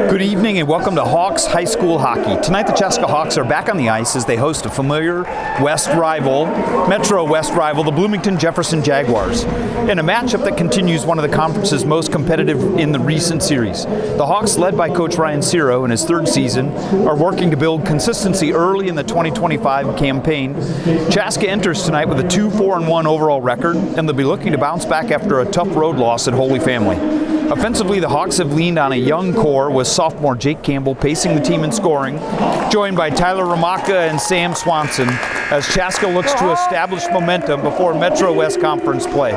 Good evening and welcome to Hawks High School Hockey. Tonight the Chaska Hawks are back on the ice as they host a familiar Metro West rival, the Bloomington Jefferson Jaguars, in a matchup that continues one of the conference's most competitive in the recent series. The Hawks, led by Coach Ryan Ciro in his third season, are working to build consistency early in the 2025 campaign. Chaska enters tonight with a 2-4-1 overall record, and they'll be looking to bounce back after a tough road loss at Holy Family. Offensively, the Hawks have leaned on a young core with sophomore Jake Campbell pacing the team in scoring, joined by Tyler Ramaka and Sam Swanson, as Chaska looks to establish momentum before Metro West Conference play.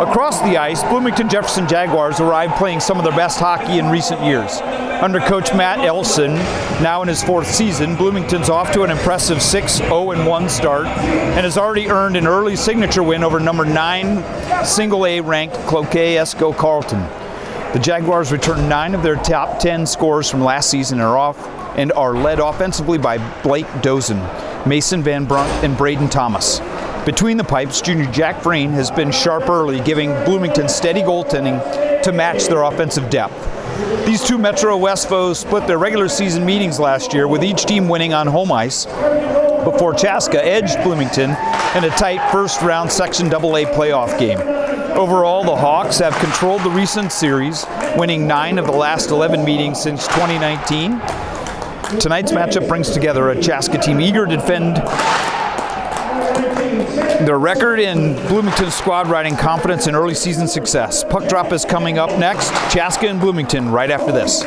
Across the ice, Bloomington Jefferson Jaguars arrived playing some of their best hockey in recent years. Under Coach Matt Elson, now in his fourth season, Bloomington's off to an impressive 6-0-1 start and has already earned an early signature win over number 9 single-A ranked Cloquet Esco Carleton. The Jaguars returned 9 of their top 10 scores from last season and are led offensively by Blake Dozen, Mason Van Brunt, and Braden Thomas. Between the pipes, junior Jack Frayne has been sharp early, giving Bloomington steady goaltending to match their offensive depth. These two Metro West foes split their regular season meetings last year, with each team winning on home ice, before Chaska edged Bloomington in a tight first-round Section AA playoff game. Overall, the Hawks have controlled the recent series, winning 9 of the last 11 meetings since 2019. Tonight's matchup brings together a Chaska team eager to defend their record in Bloomington's squad riding confidence in early season success. Puck drop is coming up next. Chaska and Bloomington right after this.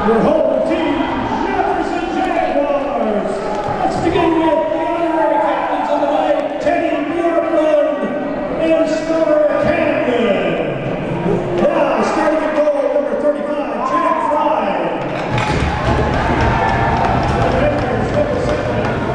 Your home team, Jefferson Jaguars. Let's begin with the honorary captains of the night, Teddy Bjorklund and Summer Camden. Now, starting at goal, number 35, Jack Fry. The defenders, number 7,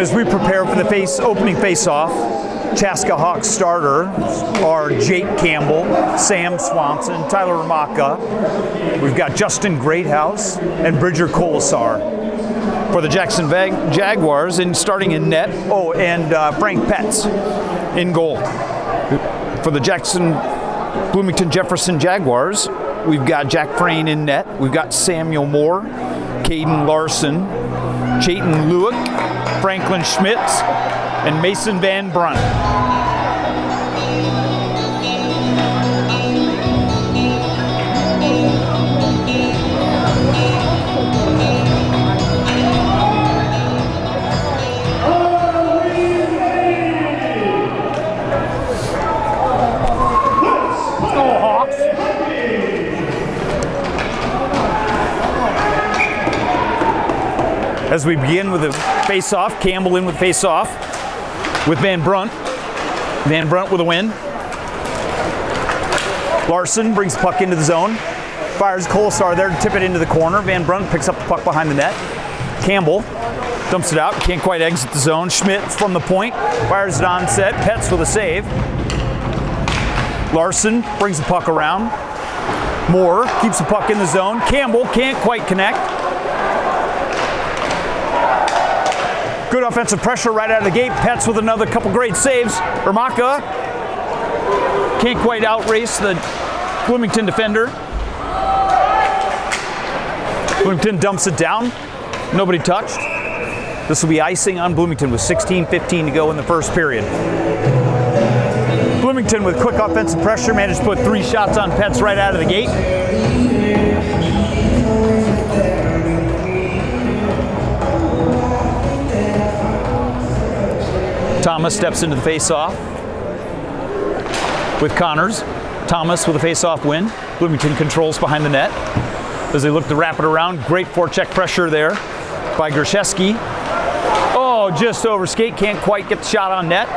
as we prepare for the opening face-off, Chaska Hawks starter are Jake Campbell, Sam Swanson, Tyler Ramaka. We've got Justin Greathouse and Bridger Colasar. For the Jackson Jaguars, and starting in net, Frank Petz in goal. For the Bloomington Jefferson Jaguars, we've got Jack Frayne in net. We've got Samuel Moore, Caden Larson, Chayton Lewick, Franklin Schmitz, and Mason Van Brunt. As we begin with the face-off, Campbell in with face-off with Van Brunt. Van Brunt with a win. Larson brings the puck into the zone. Fires Colasar there to tip it into the corner. Van Brunt picks up the puck behind the net. Campbell dumps it out. Can't quite exit the zone. Schmidt from the point. Fires it on set. Petz with a save. Larson brings the puck around. Moore keeps the puck in the zone. Campbell can't quite connect. Good offensive pressure right out of the gate. Petz with another couple great saves. Ramaka can't quite outrace the Bloomington defender. Bloomington dumps it down. Nobody touched. This will be icing on Bloomington with 16:15 to go in the first period. Bloomington with quick offensive pressure managed to put 3 shots on Petz right out of the gate. Thomas steps into the face-off with Connors. Thomas with a face-off win. Bloomington controls behind the net as they look to wrap it around. Great forecheck pressure there by Gershewski. Oh, just over skate. Can't quite get the shot on net.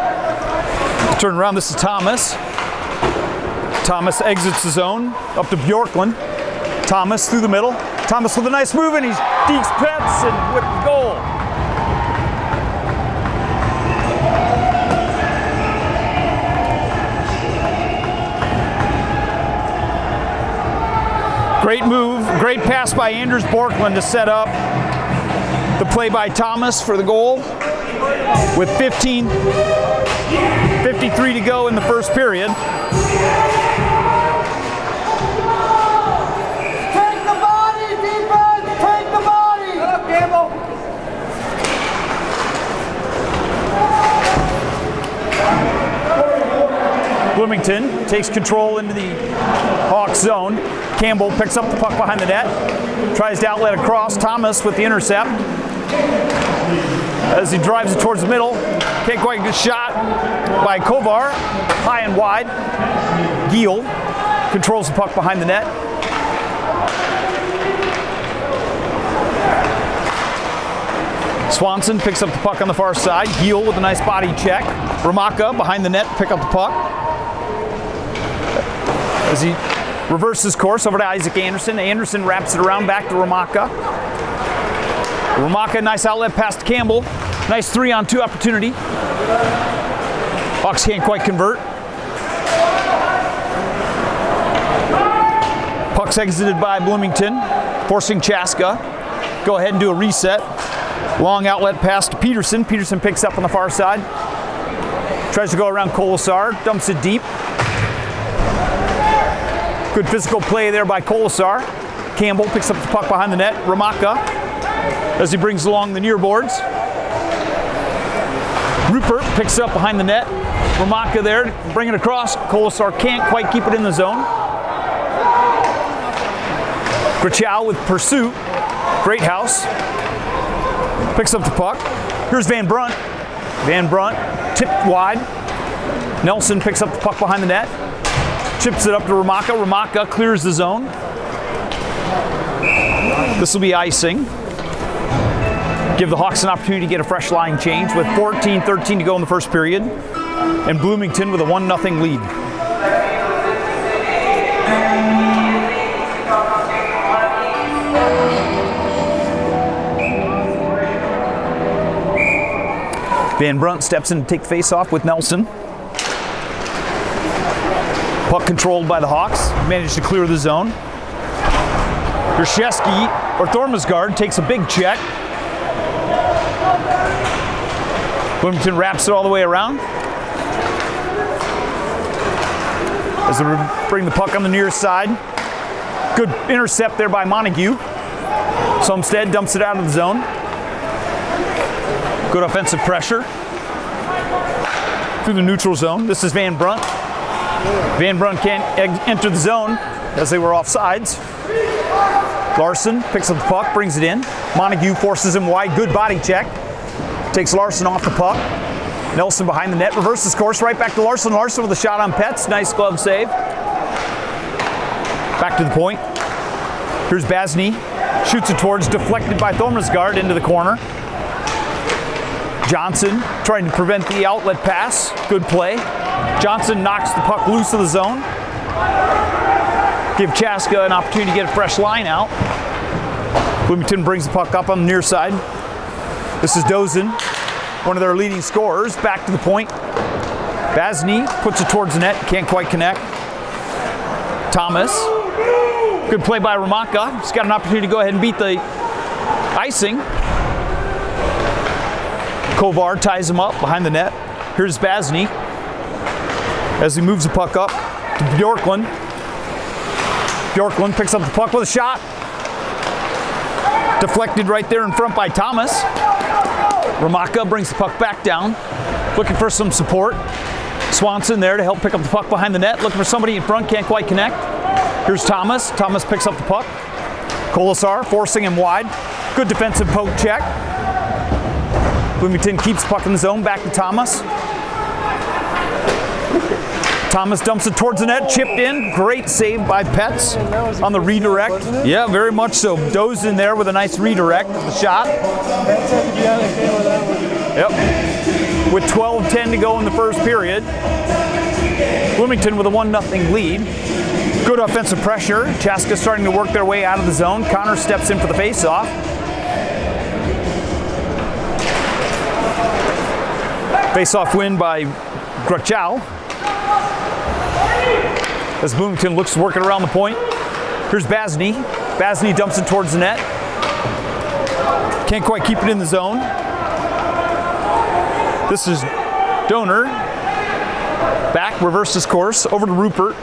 Turn around. This is Thomas. Thomas exits the zone up to Bjorklund. Thomas through the middle. Thomas with a nice move, and he dekes Petz and with the goal. Great move, great pass by Anders Bjorklund to set up the play by Thomas for the goal. With 15:53 to go in the first period. Take the body, defense! Take the body! Get up, Campbell! Bloomington takes control into the Hawks zone. Campbell picks up the puck behind the net, tries to outlet across. Thomas with the intercept. As he drives it towards the middle, can't quite get a shot by Kovar, high and wide. Giel controls the puck behind the net. Swanson picks up the puck on the far side. Giel with a nice body check. Ramaka behind the net, pick up the puck. As he reverses course over to Isaac Anderson. Anderson wraps it around back to Ramaka. Ramaka, nice outlet pass to Campbell. Nice 3-on-2 opportunity. Hawks can't quite convert. Puck's exited by Bloomington, forcing Chaska. Go ahead and do a reset. Long outlet pass to Peterson. Peterson picks up on the far side. Tries to go around Colasar, dumps it deep. Good physical play there by Colasar. Campbell picks up the puck behind the net. Ramaka, as he brings along the near boards. Rupert picks up behind the net. Ramaka there, bring it across. Colasar can't quite keep it in the zone. Grachow with pursuit. Greathouse picks up the puck. Here's Van Brunt. Van Brunt tipped wide. Nelson picks up the puck behind the net. Chips it up to Ramaka. Ramaka clears the zone. This will be icing. Give the Hawks an opportunity to get a fresh line change with 14:13 to go in the first period. And Bloomington with a 1-0 lead. Van Brunt steps in to take the face-off with Nelson. Puck controlled by the Hawks. Managed to clear the zone. Grishevsky, or Thormasgaard, takes a big check. Bloomington wraps it all the way around. As they bring the puck on the near side. Good intercept there by Montague. Somstead dumps it out of the zone. Good offensive pressure. Through the neutral zone. This is Van Brunt. Van Brunt can't enter the zone as they were offsides. Larson picks up the puck, brings it in. Montague forces him wide. Good body check. Takes Larson off the puck. Nelson behind the net, reverses course, right back to Larson. Larson with a shot on Petz. Nice glove save. Back to the point. Here's Basney. Shoots it towards, deflected by Thormasgaard into the corner. Johnson trying to prevent the outlet pass. Good play. Johnson knocks the puck loose of the zone. Give Chaska an opportunity to get a fresh line out. Bloomington brings the puck up on the near side. This is Dozen, one of their leading scorers. Back to the point. Basney puts it towards the net, can't quite connect. Thomas, good play by Ramaka. He's got an opportunity to go ahead and beat the icing. Kovar ties him up behind the net. Here's Basney as he moves the puck up to Bjorklund. Bjorklund picks up the puck with a shot. Deflected right there in front by Thomas. Ramaka brings the puck back down, looking for some support. Swanson there to help pick up the puck behind the net, looking for somebody in front, can't quite connect. Here's Thomas. Thomas picks up the puck. Kolasar forcing him wide. Good defensive poke check. Bloomington keeps the puck in the zone, back to Thomas. Thomas dumps it towards the net, chipped in. Great save by Petz on the redirect. Yeah, very much so. Dozen there with a nice redirect of the shot. Yep. With 12:10 to go in the first period. Bloomington with a 1-0 lead. Good offensive pressure. Chaska starting to work their way out of the zone. Connor steps in for the face-off. Face-off win by Gruchow. As Bloomington looks to work it around the point. Here's Basney. Basney dumps it towards the net. Can't quite keep it in the zone. This is Donor. Back, reverses course, over to Rupert.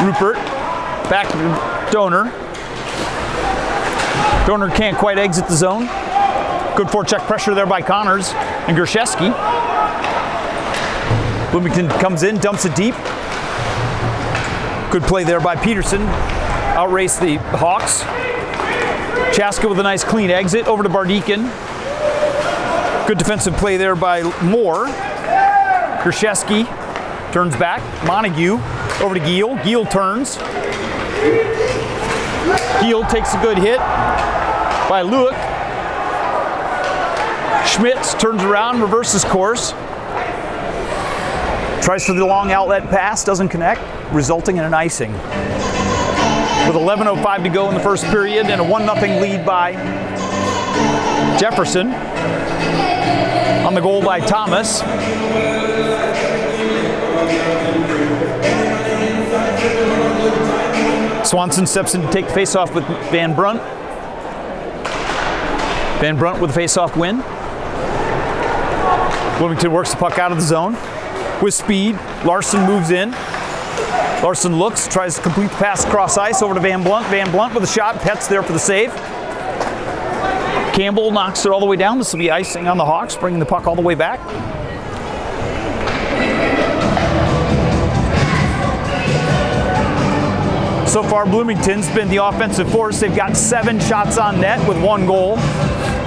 Rupert, back to Donor. Donor can't quite exit the zone. Good forecheck pressure there by Connors and Grishevsky. Bloomington comes in, dumps it deep. Good play there by Peterson. Outraced the Hawks. Chaska with a nice clean exit over to Bardekin. Good defensive play there by Moore. Grishevsky turns back. Montague over to Giel. Giel turns. Giel takes a good hit by Luick. Schmitz turns around, reverses course. Tries for the long outlet pass, doesn't connect, resulting in an icing. With 11:05 to go in the first period and a 1-0 lead by Jefferson. On the goal by Thomas. Swanson steps in to take the face-off with Van Brunt. Van Brunt with a face-off win. Bloomington works the puck out of the zone. With speed, Larson moves in. Larson looks, tries to complete the pass across ice over to Van Blunt. Van Blunt with a shot, Petz there for the save. Campbell knocks it all the way down. This will be icing on the Hawks, bringing the puck all the way back. So far, Bloomington's been the offensive force. They've got 7 shots on net with 1 goal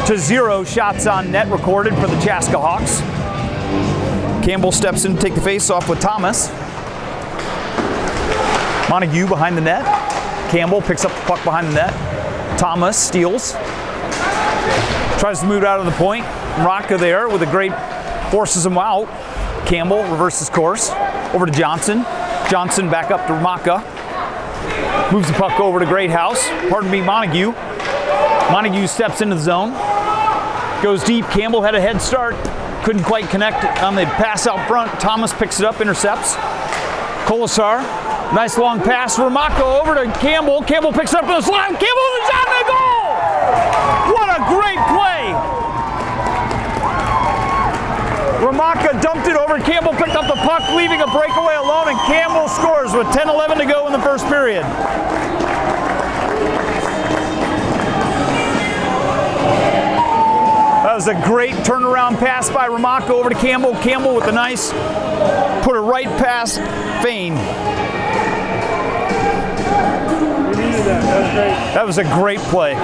to 0 shots on net recorded for the Chaska Hawks. Campbell steps in to take the face-off with Thomas. Montague behind the net. Campbell picks up the puck behind the net. Thomas steals. Tries to move it out of the point. Raka there with a great, forces him out. Campbell reverses course. Over to Johnson. Johnson back up to Ramaka. Moves the puck over to Greathouse. Pardon me, Montague. Montague steps into the zone. Goes deep. Campbell had a head start. Couldn't quite connect on the pass out front. Thomas picks it up, intercepts. Colasar, nice long pass. Ramaka over to Campbell. Campbell picks it up in the slot. Campbell is on the goal! What a great play! Ramaka dumped it over. Campbell picked up the puck, leaving a breakaway alone, and Campbell scores with 10-11 to go in the first period. That was a great turnaround pass by Ramaka over to Campbell. Campbell with a nice, put it right past Fain. That was a great play.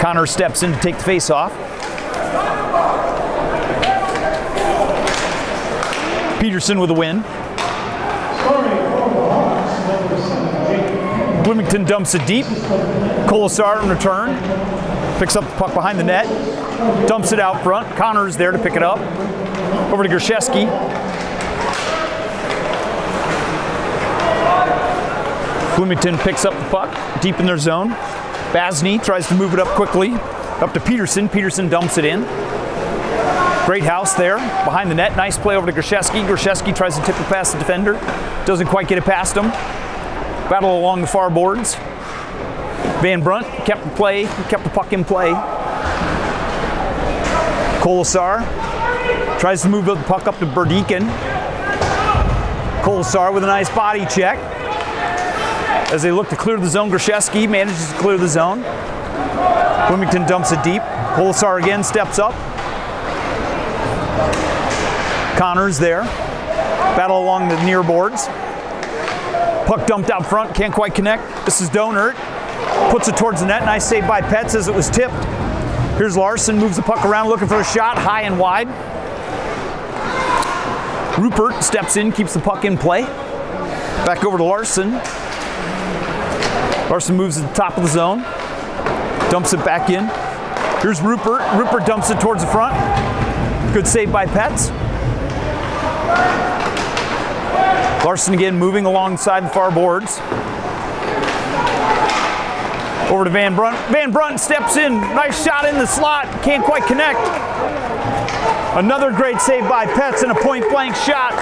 Connor steps in to take the face off. Peterson with a win. Bloomington dumps it deep. Colasar in return. Picks up the puck behind the net. Dumps it out front. Connor's there to pick it up. Over to Gershewski. Bloomington picks up the puck deep in their zone. Basney tries to move it up quickly. Up to Peterson. Peterson dumps it in. Great house there behind the net. Nice play over to Gershewski. Gershewski tries to tip it past the defender. Doesn't quite get it past him. Battle along the far boards. Van Brunt kept the puck in play. Colasar tries to move the puck up to Burdekin. Colasar with a nice body check. As they look to clear the zone, Gershewski manages to clear the zone. Bloomington dumps it deep. Colasar again steps up. Connor's there. Battle along the near boards. Puck dumped out front, can't quite connect. This is Donert. Puts it towards the net. Nice save by Petz as it was tipped. Here's Larson, moves the puck around looking for a shot, high and wide. Rupert steps in, keeps the puck in play. Back over to Larson. Larson moves to the top of the zone. Dumps it back in. Here's Rupert. Rupert dumps it towards the front. Good save by Petz. Larson again moving alongside the far boards. Over to Van Brunt. Van Brunt steps in. Nice shot in the slot. Can't quite connect. Another great save by Petz and a point-blank shot.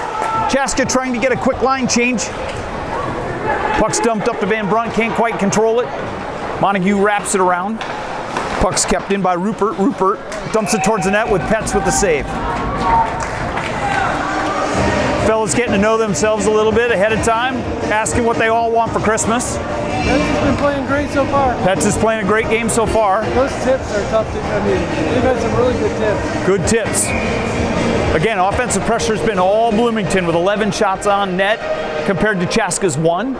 Chaska trying to get a quick line change. Puck's dumped up to Van Brunt. Can't quite control it. Montague wraps it around. Puck's kept in by Rupert. Rupert dumps it towards the net with Petz with the save. Fellas getting to know themselves a little bit ahead of time, asking what they all want for Christmas. Petz has been playing great so far. Petz is playing a great game so far. Those tips are tough to, they've had some really good tips. Good tips. Again, offensive pressure has been all Bloomington with 11 shots on net compared to Chaska's 1.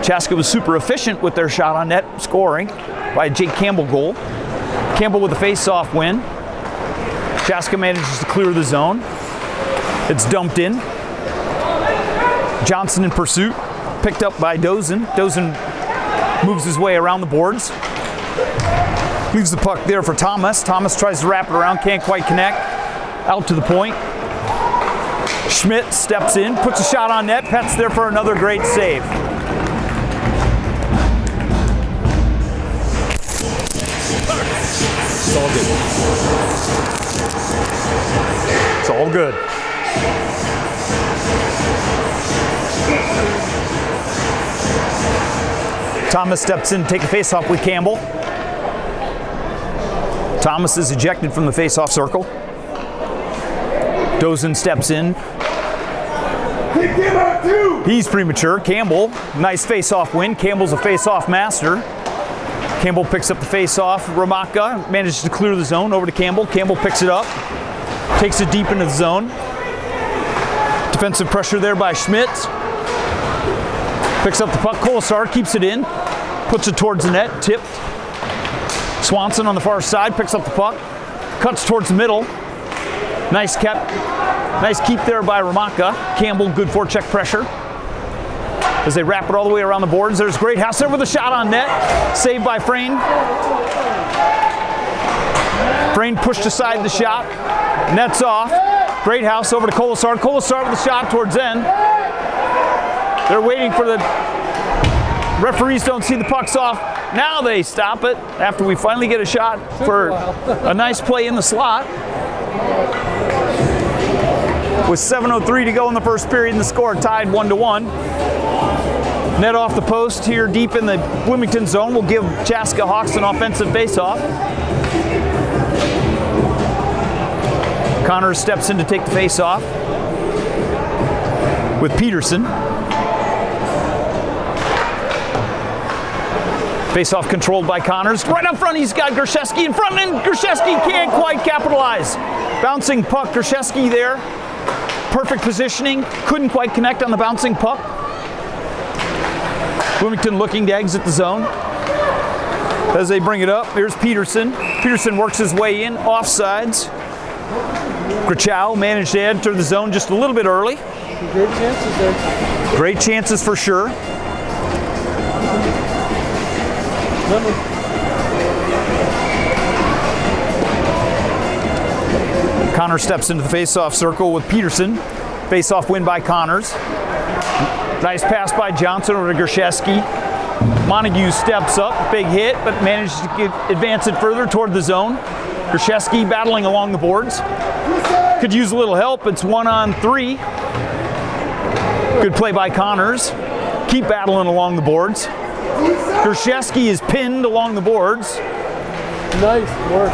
Chaska was super efficient with their shot on net scoring by a Jake Campbell goal. Campbell with a face-off win. Chaska manages to clear the zone. It's dumped in. Johnson in pursuit, picked up by Dozen. Dozen moves his way around the boards. Leaves the puck there for Thomas. Thomas tries to wrap it around, can't quite connect. Out to the point. Schmidt steps in, puts a shot on net. Petz there for another great save. It's all good. It's all good. Thomas steps in to take a face-off with Campbell. Thomas is ejected from the face-off circle. Dozen steps in. He's premature. Campbell, nice face-off win. Campbell's a face-off master. Campbell picks up the face-off. Ramaka manages to clear the zone over to Campbell. Campbell picks it up. Takes it deep into the zone. Defensive pressure there by Schmidt. Picks up the puck. Colasar keeps it in. Puts it towards the net. Tipped. Swanson on the far side picks up the puck. Cuts towards the middle. Nice keep there by Ramaka. Campbell, good forecheck pressure. As they wrap it all the way around the boards. There's Greathouse there with a shot on net. Saved by Frayne. Frayne pushed aside the shot. Net's off. Greathouse over to Colasar. Colasar with a shot towards end. They're waiting for the referees, don't see the pucks off. Now they stop it after we finally get a shot for a nice play in the slot. With 7:03 to go in the first period and the score tied 1-1. Net off the post here deep in the Bloomington zone will give Chaska Hawks an offensive faceoff. Connors steps in to take the faceoff with Peterson. Faceoff controlled by Connors. Right up front, he's got Grzeski in front, and Grzeski can't quite capitalize. Bouncing puck, Grzeski there. Perfect positioning, couldn't quite connect on the bouncing puck. Bloomington looking to exit the zone. As they bring it up, here's Peterson. Peterson works his way in, offsides. Grachow managed to enter the zone just a little bit early. Great chances there. Great chances for sure. Connors steps into the face-off circle with Peterson. Face-off win by Connors. Nice pass by Johnson over to Grzeski. Montague steps up, big hit, but manages to advance it further toward the zone. Grzeski battling along the boards. Could use a little help, it's 1-on-3. Good play by Connors. Keep battling along the boards. Grzeski is pinned along the boards. Nice work.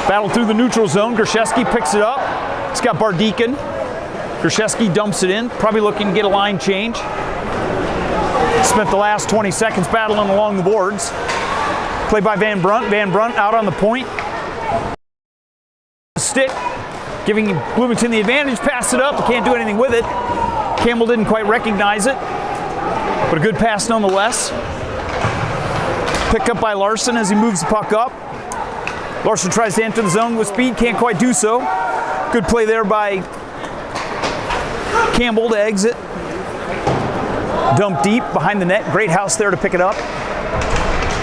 Battle through the neutral zone. Grzeski picks it up. He's got Bardekin. Grzeski dumps it in, probably looking to get a line change. Spent the last 20 seconds battling along the boards. Play by Van Brunt. Van Brunt out on the point. Stick, giving Bloomington the advantage. Pass it up, can't do anything with it. Campbell didn't quite recognize it, but a good pass nonetheless. Picked up by Larson as he moves the puck up. Larson tries to enter the zone with speed, can't quite do so. Good play there by Campbell to exit. Dump deep behind the net. Great house there to pick it up.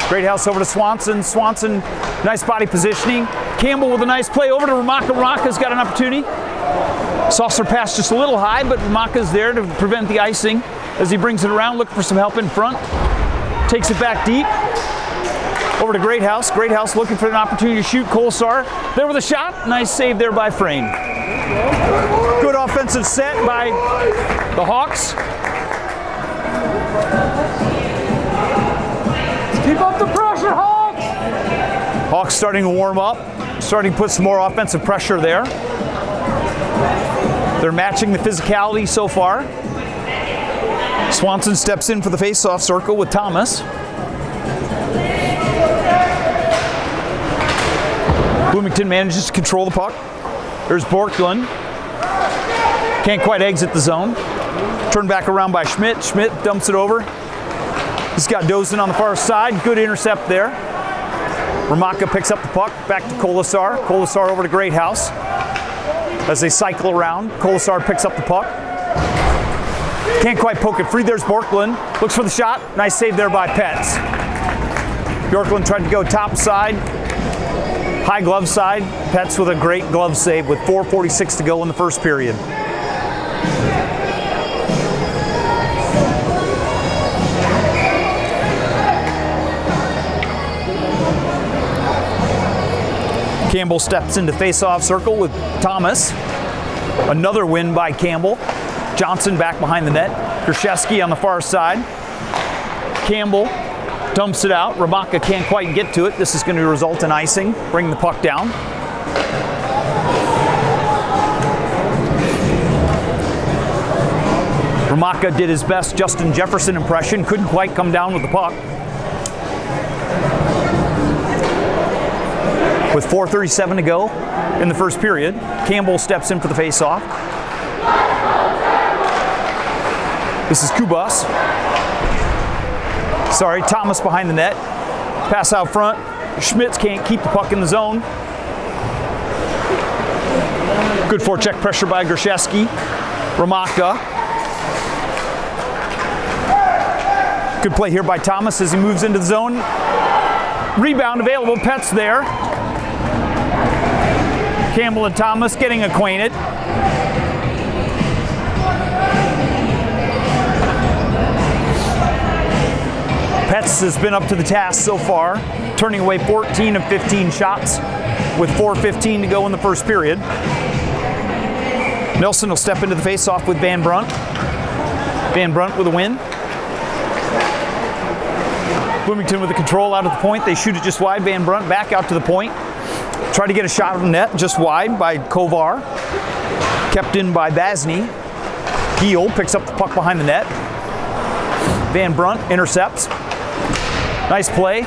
Great house over to Swanson. Swanson, nice body positioning. Campbell with a nice play over to Ramaka. Ramaka's got an opportunity. Saucer pass just a little high, but Ramaka's there to prevent the icing as he brings it around, looking for some help in front. Takes it back deep. Over to Greathouse. Greathouse looking for an opportunity to shoot. Kolesar there with a shot. Nice save there by Frame. Good offensive set by the Hawks. Keep up the pressure, Hawks! Hawks starting to warm up. Starting to put some more offensive pressure there. They're matching the physicality so far. Swanson steps in for the face-off circle with Thomas. Bloomington manages to control the puck. There's Borklund. Can't quite exit the zone. Turned back around by Schmidt. Schmidt dumps it over. He's got Dozen on the far side. Good intercept there. Ramaka picks up the puck. Back to Kolesar. Kolesar over to Greathouse. As they cycle around, Kolesar picks up the puck. Can't quite poke it free. There's Borklund. Looks for the shot. Nice save there by Petz. Bjorklund tried to go top side. High glove side. Petz with a great glove save with 4:46 to go in the first period. Campbell steps into face-off circle with Thomas. Another win by Campbell. Johnson back behind the net. Grzeski on the far side. Campbell dumps it out. Ramaka can't quite get to it. This is going to result in icing. Bring the puck down. Ramaka did his best Justin Jefferson impression. Couldn't quite come down with the puck. With 4:37 to go in the first period, Campbell steps in for the face-off. This is Kubas. Sorry, Thomas behind the net. Pass out front. Schmitz can't keep the puck in the zone. Good forecheck pressure by Grzeski. Ramaka. Good play here by Thomas as he moves into the zone. Rebound available. Petz there. Campbell and Thomas getting acquainted. Petz Hawks has been up to the task so far, turning away 14 of 15 shots with 4:15 to go in the first period. Nelson will step into the face-off with Van Brunt. Van Brunt with a win. Bloomington with the control out at the point. They shoot it just wide. Van Brunt back out to the point. Try to get a shot of the net just wide by Kovar. Kept in by Vasny. Giel picks up the puck behind the net. Van Brunt intercepts. Nice play.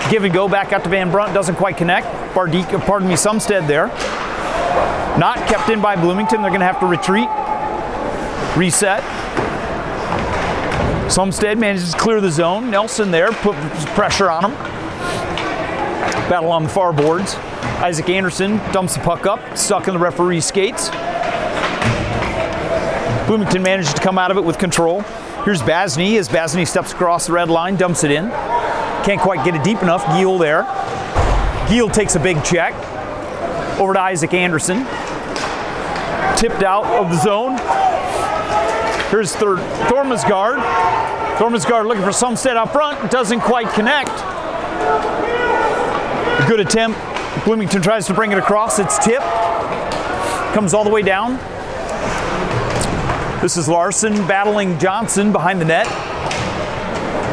Give and go back out to Van Brunt. Doesn't quite connect. Sumstead there. Not kept in by Bloomington. They're going to have to retreat. Reset. Sumstead manages to clear the zone. Nelson there, put pressure on him. Battle on the far boards. Isaac Anderson dumps the puck up, stuck in the referee's skates. Bloomington manages to come out of it with control. Here's Vasny as Vasny steps across the red line, dumps it in. Can't quite get it deep enough. Giel there. Giel takes a big check. Over to Isaac Anderson. Tipped out of the zone. Here's Thormasgaard. Thormasgaard looking for Sumstead up front. Doesn't quite connect. A good attempt. Bloomington tries to bring it across. It's tipped. Comes all the way down. This is Larson battling Johnson behind the net.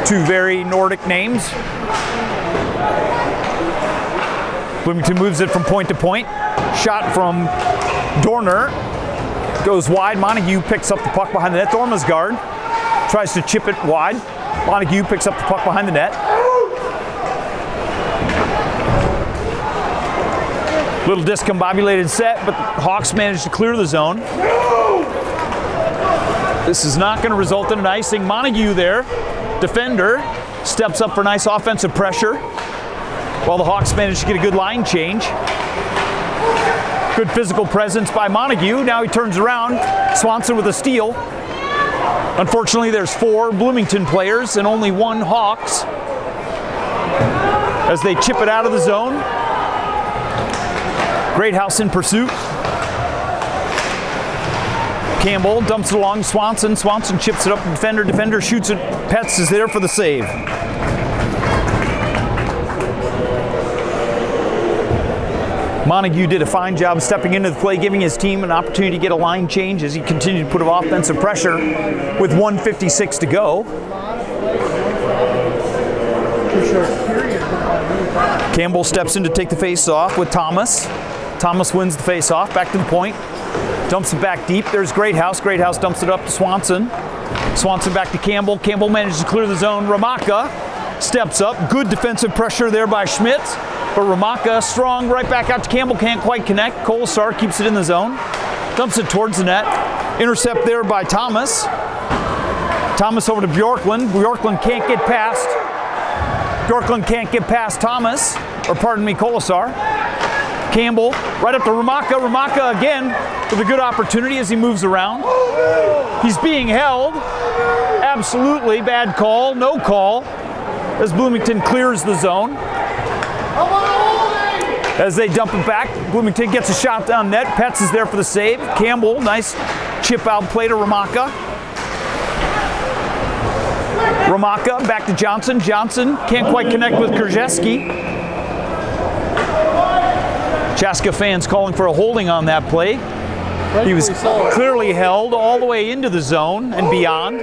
Two very Nordic names. Bloomington moves it from point to point. Shot from Dorner. Goes wide. Montague picks up the puck behind the net. Thormasgaard tries to chip it wide. Montague picks up the puck behind the net. Little discombobulated set, but the Hawks managed to clear the zone. This is not going to result in an icing. Montague there, defender, steps up for nice offensive pressure, while the Hawks managed to get a good line change. Good physical presence by Montague. Now he turns around. Swanson with a steal. Unfortunately, there's 4 Bloomington players and only 1 Hawks as they chip it out of the zone. Greathouse in pursuit. Campbell dumps it along Swanson. Swanson chips it up to defender. Defender shoots it. Petz is there for the save. Montague did a fine job stepping into the play, giving his team an opportunity to get a line change as he continued to put offensive pressure with 1:56 to go. Campbell steps in to take the face-off with Thomas. Thomas wins the face-off, back to the point. Dumps it back deep. There's Greathouse. Greathouse dumps it up to Swanson. Swanson back to Campbell. Campbell manages to clear the zone. Ramaka steps up. Good defensive pressure there by Schmitz. But Ramaka strong right back out to Campbell. Can't quite connect. Kolesar keeps it in the zone. Dumps it towards the net. Intercept there by Thomas. Thomas over to Bjorklund. Bjorklund can't get past. Bjorklund can't get past Thomas. Or pardon me, Kolesar. Campbell right up to Ramaka. Ramaka again with a good opportunity as he moves around. He's being held. Absolutely bad call. No call as Bloomington clears the zone. As they dump it back, Bloomington gets a shot down net. Petz is there for the save. Campbell, nice chip out play to Ramaka. Ramaka back to Johnson. Johnson can't quite connect with Krzyzewski. Chaska fans calling for a holding on that play. He was clearly held all the way into the zone and beyond.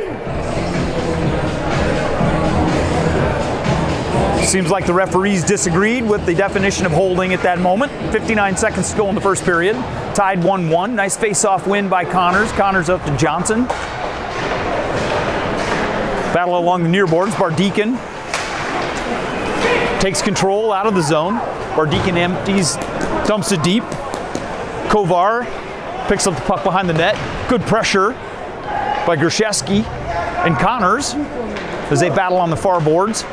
Seems like the referees disagreed with the definition of holding at that moment. 59 seconds to go in the first period. Tied 1-1. Nice face-off win by Connors. Connors up to Johnson. Battle along the near boards. Bardeacon takes control out of the zone. Bardeacon empties, dumps it deep. Kovar picks up the puck behind the net. Good pressure by Grishevsky and Connors as they battle on the far boards.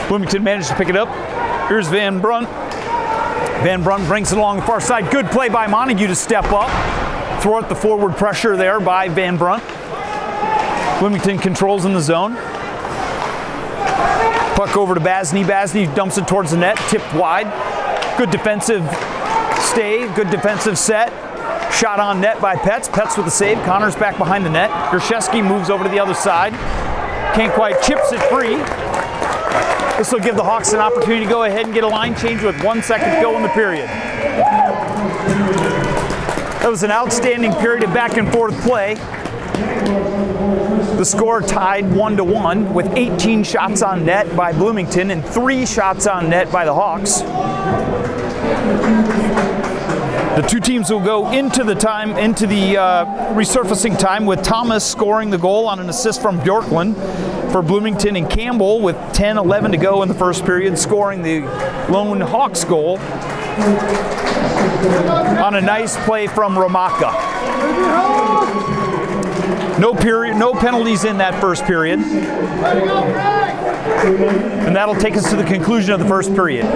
Bloomington managed to pick it up. Here's Van Brunt. Van Brunt brings it along the far side. Good play by Montague to step up. Throw out the forward pressure there by Van Brunt. Bloomington controls in the zone. Puck over to Vasny. Vasny dumps it towards the net. Tipped wide. Good defensive stay. Good defensive set. Shot on net by Petz. Petz with the save. Connor's back behind the net. Gershewski moves over to the other side. Can't quite, chips it free. This will give the Hawks an opportunity to go ahead and get a line change with 1 second to go in the period. That was an outstanding period of back and forth play. The score tied 1-1 with 18 shots on net by Bloomington and 3 shots on net by the Hawks. The two teams will go into the resurfacing time with Thomas scoring the goal on an assist from Bjorklund for Bloomington, and Campbell with 10-11 to go in the first period scoring the lone Hawks goal on a nice play from Ramaka. No penalties in that first period. And that'll take us to the conclusion of the first period.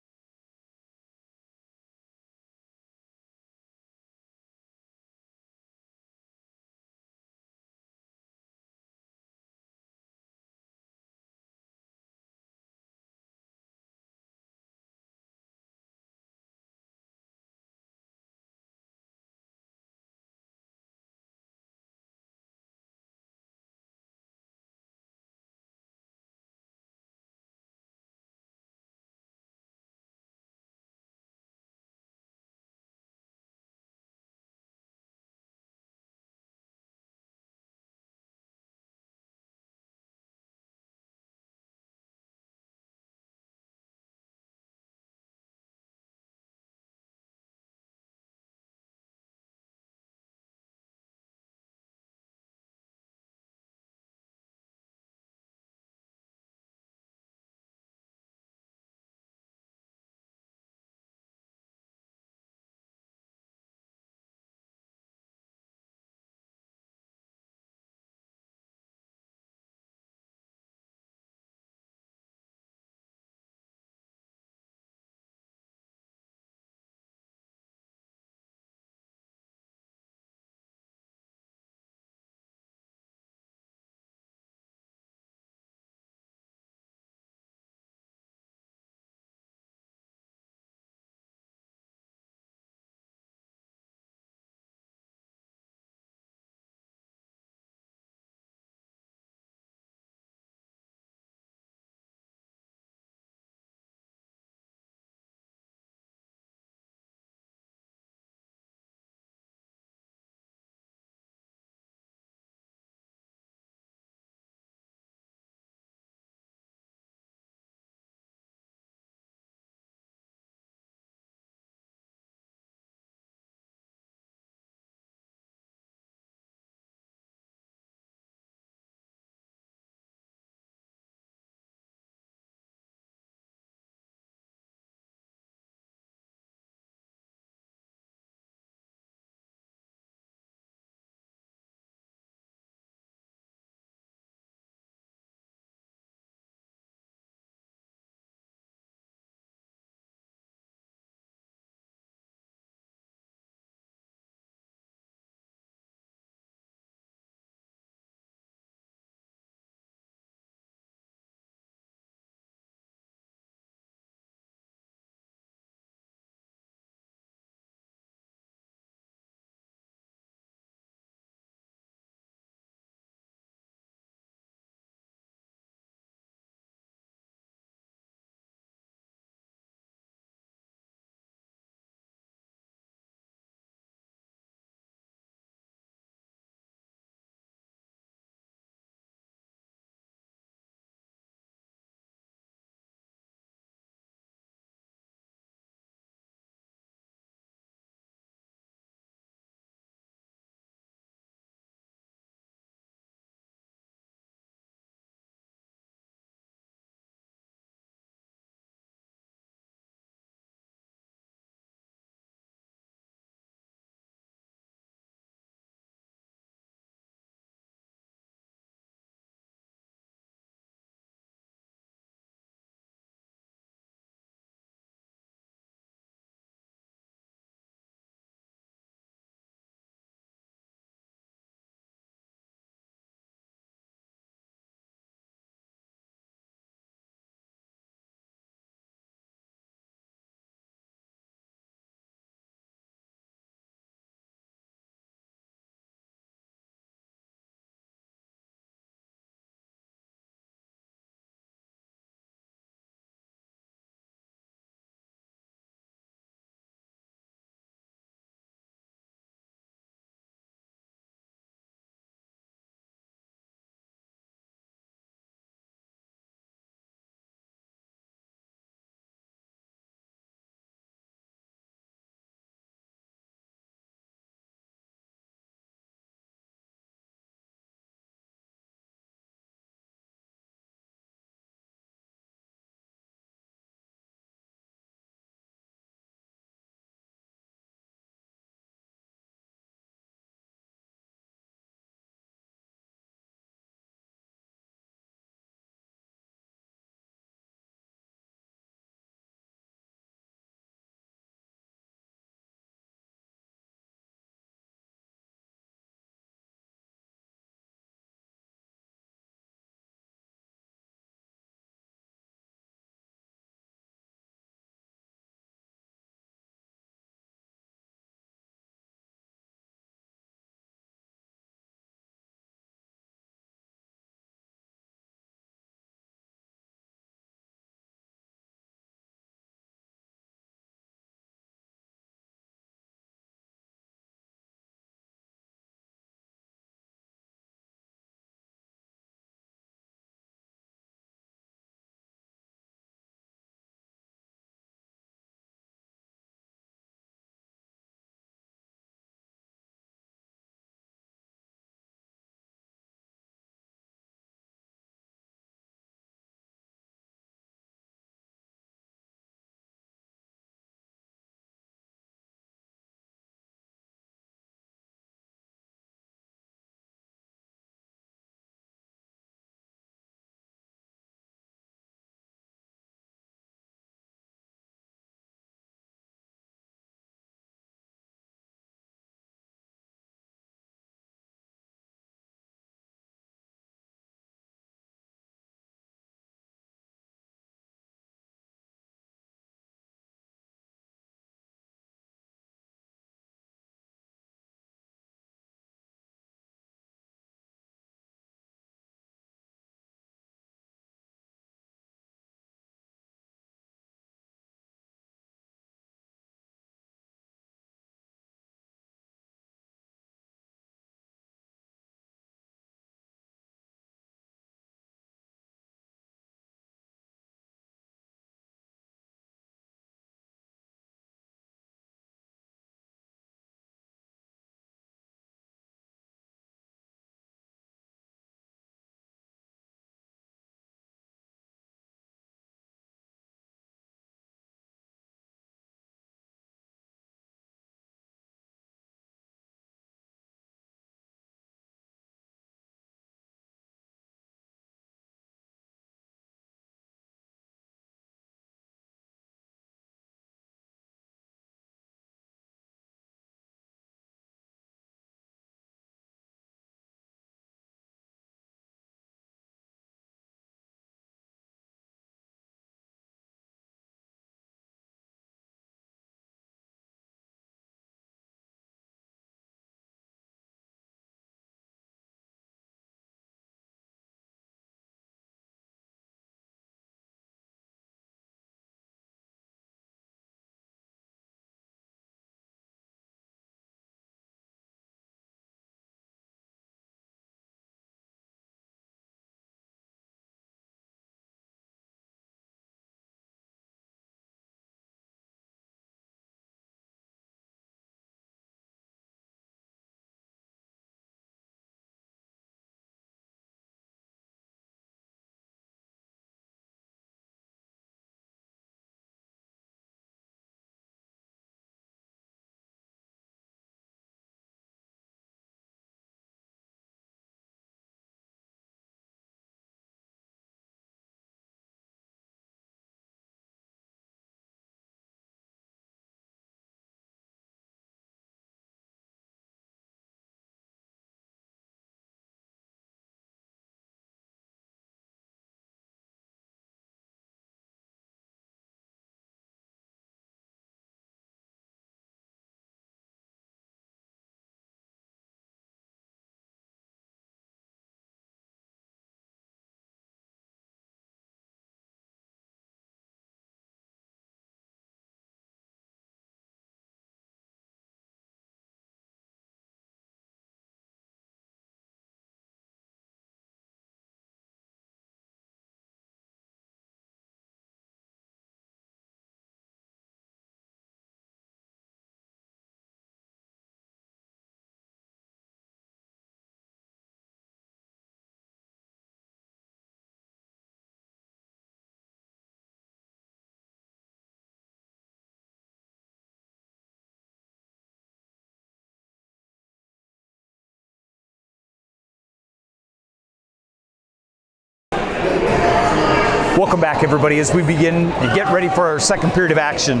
Welcome back, everybody, as we begin to get ready for our second period of action.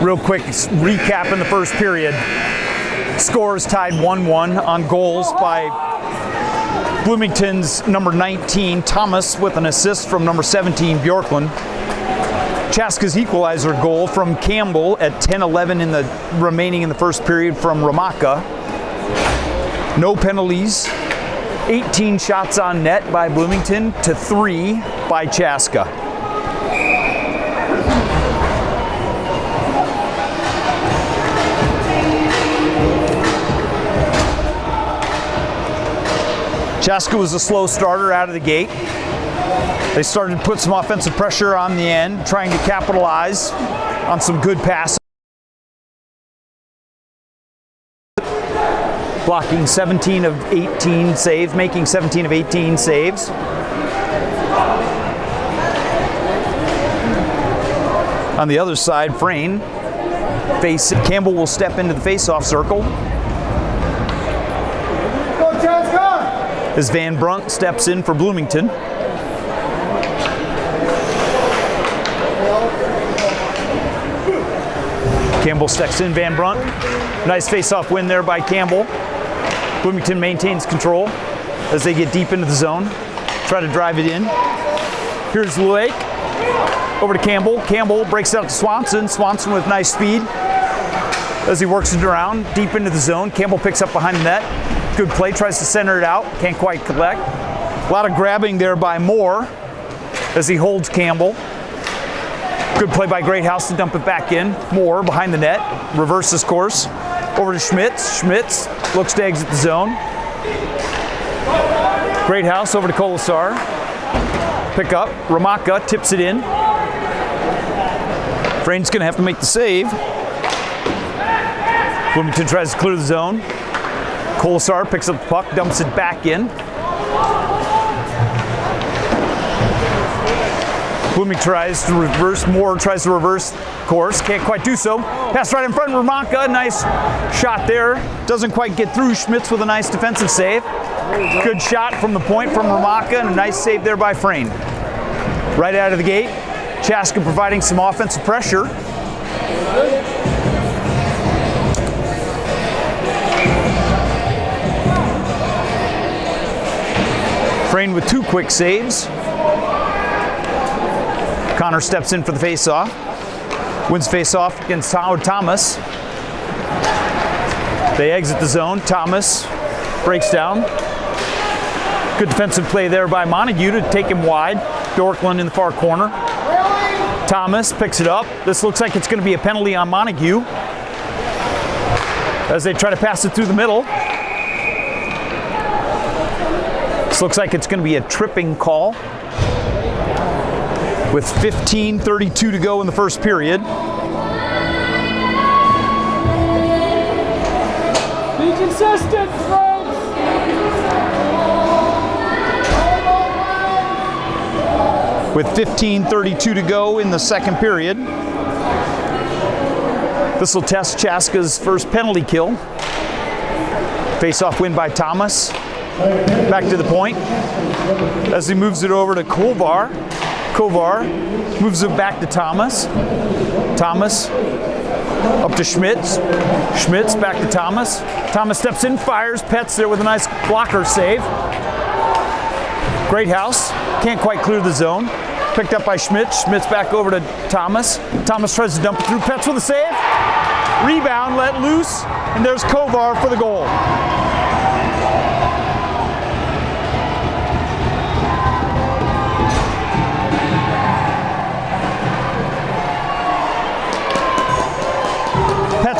Real quick recap in the first period. Scores tied 1-1 on goals by Bloomington's number 19, Thomas, with an assist from number 17, Bjorklund. Chaska's equalizer goal from Campbell at 10-11 in the remaining in the first period from Ramaka. No penalties. 18 shots on net by Bloomington to 3 by Chaska. Chaska was a slow starter out of the gate. They started to put some offensive pressure on the end, trying to capitalize on some good passes. Blocking 17 of 18 saves, making 17 of 18 saves. On the other side, Frayne, Campbell will step into the face-off circle. As Van Brunt steps in for Bloomington. Campbell steps in, Van Brunt. Nice face-off win there by Campbell. Bloomington maintains control as they get deep into the zone. Try to drive it in. Here's Luake. Over to Campbell. Campbell breaks out to Swanson. Swanson with nice speed as he works it around deep into the zone. Campbell picks up behind the net. Good play, tries to center it out. Can't quite collect. A lot of grabbing there by Moore as he holds Campbell. Good play by Greathouse to dump it back in. Moore behind the net. Reverses course. Over to Schmitz. Schmitz looks to exit the zone. Greathouse over to Colasar. Pick up. Ramaka tips it in. Frayne's going to have to make the save. Bloomington tries to clear the zone. Colasar picks up the puck, dumps it back in. Bloomington tries to reverse. Moore tries to reverse course. Can't quite do so. Pass right in front of Ramaka. Nice shot there. Doesn't quite get through. Schmitz with a nice defensive save. Good shot from the point from Ramaka, and a nice save there by Frayne. Right out of the gate, Chaska providing some offensive pressure. Frayne with 2 quick saves. Connor steps in for the face-off. Wins face-off against Howard Thomas. They exit the zone. Thomas breaks down. Good defensive play there by Montague to take him wide. Bjorklund in the far corner. Thomas picks it up. This looks like it's going to be a penalty on Montague as they try to pass it through the middle. This looks like it's going to be a tripping call. With 15:32 to go in the first period. Be consistent, folks! With 15:32 to go in the second period. This will test Chaska's first penalty kill. Face-off win by Thomas. Back to the point as he moves it over to Kovar. Kovar moves it back to Thomas. Thomas up to Schmitz. Schmitz back to Thomas. Thomas steps in, fires, Petz there with a nice blocker save. Greathouse can't quite clear the zone. Picked up by Schmitz. Schmitz back over to Thomas. Thomas tries to dump it through. Petz with a save. Rebound let loose, and there's Kovar for the goal.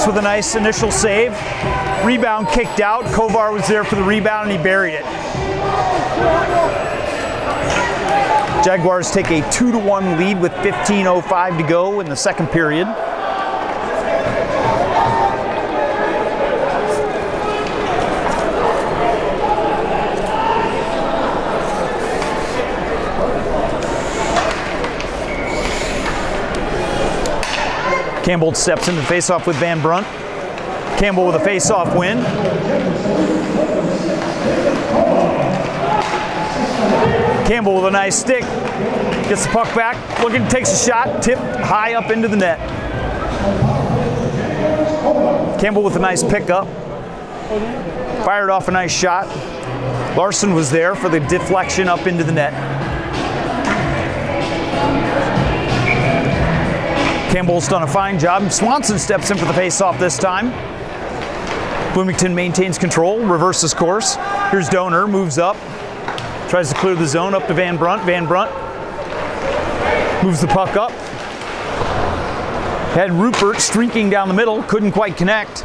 With a nice initial save. Rebound kicked out. Kovar was there for the rebound and he buried it. Jaguars take a 2-1 lead with 15:05 to go in the second period. Campbell steps into the face-off with Van Brunt. Campbell with a face-off win. Campbell with a nice stick. Gets the puck back, looking, takes a shot, tipped high up into the net. Campbell with a nice pickup. Fired off a nice shot. Larson was there for the deflection up into the net. Campbell's done a fine job. Swanson steps in for the face-off this time. Bloomington maintains control, reverses course. Here's Donor, moves up, tries to clear the zone up to Van Brunt. Van Brunt moves the puck up. Had Rupert streaking down the middle, couldn't quite connect.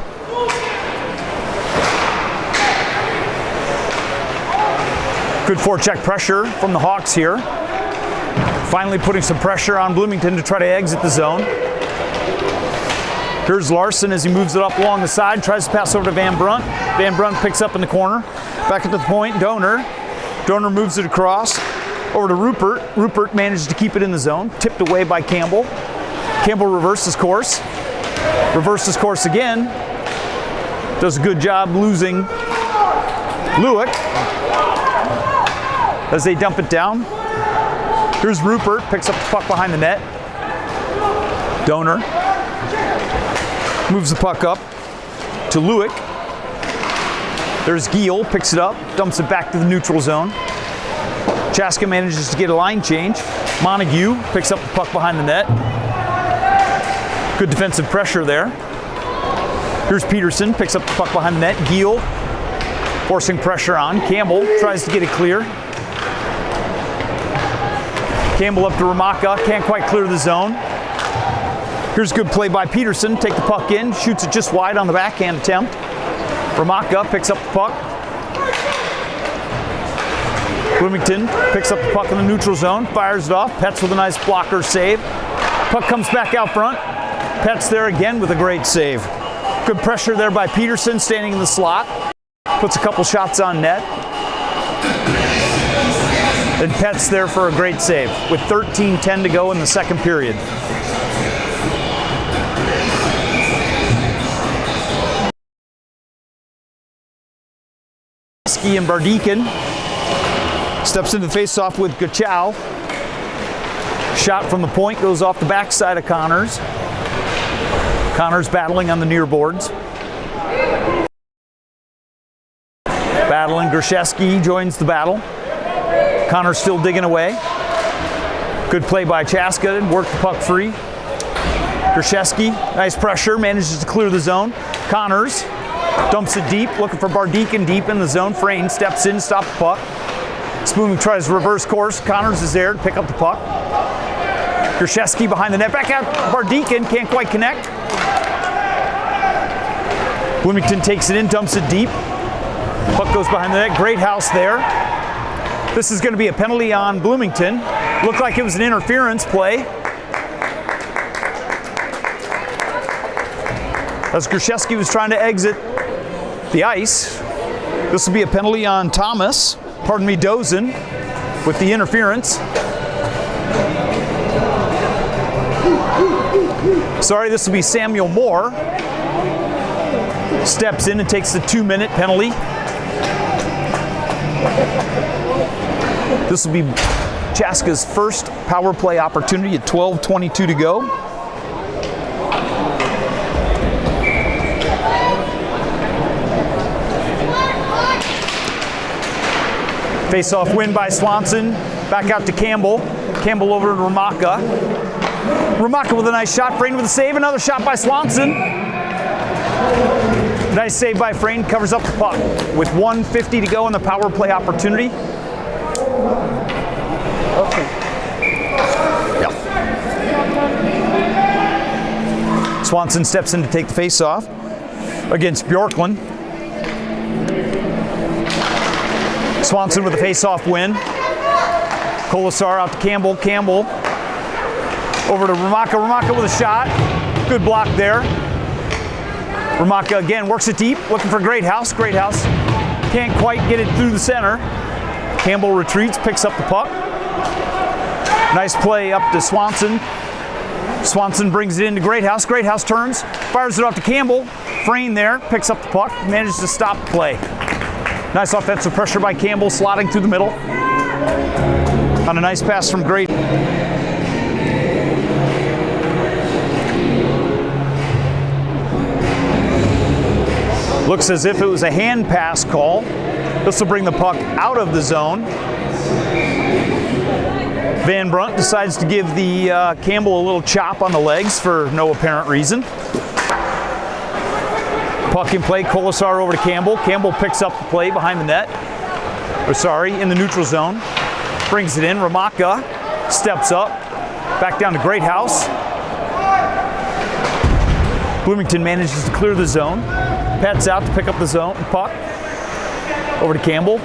Good forecheck pressure from the Hawks here. Finally putting some pressure on Bloomington to try to exit the zone. Here's Larson as he moves it up along the side, tries to pass over to Van Brunt. Van Brunt picks up in the corner. Back at the point, Donor. Donor moves it across. Over to Rupert. Rupert manages to keep it in the zone. Tipped away by Campbell. Campbell reverses course. Reverses course again. Does a good job losing Lewick as they dump it down. Here's Rupert, picks up the puck behind the net. Donor moves the puck up to Lewick. There's Giel, picks it up, dumps it back to the neutral zone. Chaska manages to get a line change. Montague picks up the puck behind the net. Good defensive pressure there. Here's Peterson, picks up the puck behind the net. Giel forcing pressure on. Campbell tries to get it clear. Campbell up to Ramaka, can't quite clear the zone. Here's good play by Peterson, take the puck in, shoots it just wide on the backhand attempt. Ramaka picks up the puck. Bloomington picks up the puck in the neutral zone, fires it off. Petz with a nice blocker save. Puck comes back out front. Petz there again with a great save. Good pressure there by Peterson, standing in the slot. Puts a couple shots on net. And Petz there for a great save with 13:10 to go in the second period. Ski and Bardekin steps into the face-off with Gachow. Shot from the point goes off the backside of Connors. Connors battling on the near boards. Battling, Grishevsky joins the battle. Connors still digging away. Good play by Chaska, worked the puck free. Grishevsky, nice pressure, manages to clear the zone. Connors dumps it deep, looking for Bardekin deep in the zone. Frayne steps in, stops the puck. Spoon tries to reverse course. Connors is there to pick up the puck. Grishevsky behind the net, back out. Bardekin can't quite connect. Bloomington takes it in, dumps it deep. Puck goes behind the net. Great house there. This is going to be a penalty on Bloomington. Looked like it was an interference play. As Grishevsky was trying to exit the ice. This will be a penalty on Thomas, Dozen, with the interference. Sorry, this will be Samuel Moore. Steps in and takes the 2-minute penalty. This will be Chaska's first power play opportunity at 12:22 to go. Face-off win by Swanson. Back out to Campbell. Campbell over to Ramaka. Ramaka with a nice shot. Frayne with a save. Another shot by Swanson. Nice save by Frayne. Covers up the puck. With 1:50 to go in the power play opportunity. Okay. Yep. Swanson steps in to take the face-off against Bjorklund. Swanson with a face-off win. Colasar out to Campbell. Campbell over to Ramaka. Ramaka with a shot. Good block there. Ramaka again works it deep, looking for Greathouse. Greathouse can't quite get it through the center. Campbell retreats, picks up the puck. Nice play up to Swanson. Swanson brings it into Greathouse. Greathouse turns, fires it off to Campbell. Frayne there, picks up the puck, manages to stop the play. Nice offensive pressure by Campbell, slotting through the middle. On a nice pass from Great. Looks as if it was a hand pass call. This will bring the puck out of the zone. Van Brunt decides to give the Campbell a little chop on the legs for no apparent reason. Puck in play, Colasar over to Campbell. Campbell picks up the play behind the net. In the neutral zone. Brings it in, Ramaka steps up. Back down to Greathouse. Bloomington manages to clear the zone. Pets out to pick up the zone puck. Over to Campbell.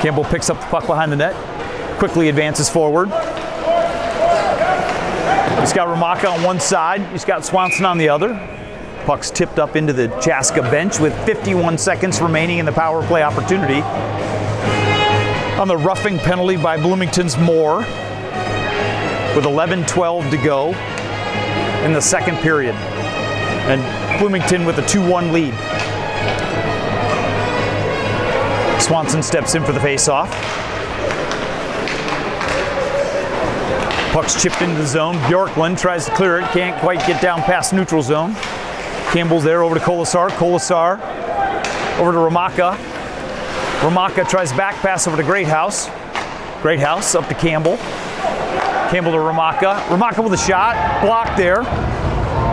Campbell picks up the puck behind the net. Quickly advances forward. He's got Ramaka on one side. He's got Swanson on the other. Puck's tipped up into the Chaska bench with 51 seconds remaining in the power play opportunity. On the roughing penalty by Bloomington's Moore with 11:12 to go in the second period. And Bloomington with a 2-1 lead. Swanson steps in for the faceoff. Puck's chipped into the zone. Bjorklund tries to clear it, can't quite get down past neutral zone. Campbell's there over to Colasar. Colasar over to Ramaka. Ramaka tries back pass over to Greathouse. Greathouse up to Campbell. Campbell to Ramaka. Ramaka with a shot. Blocked there.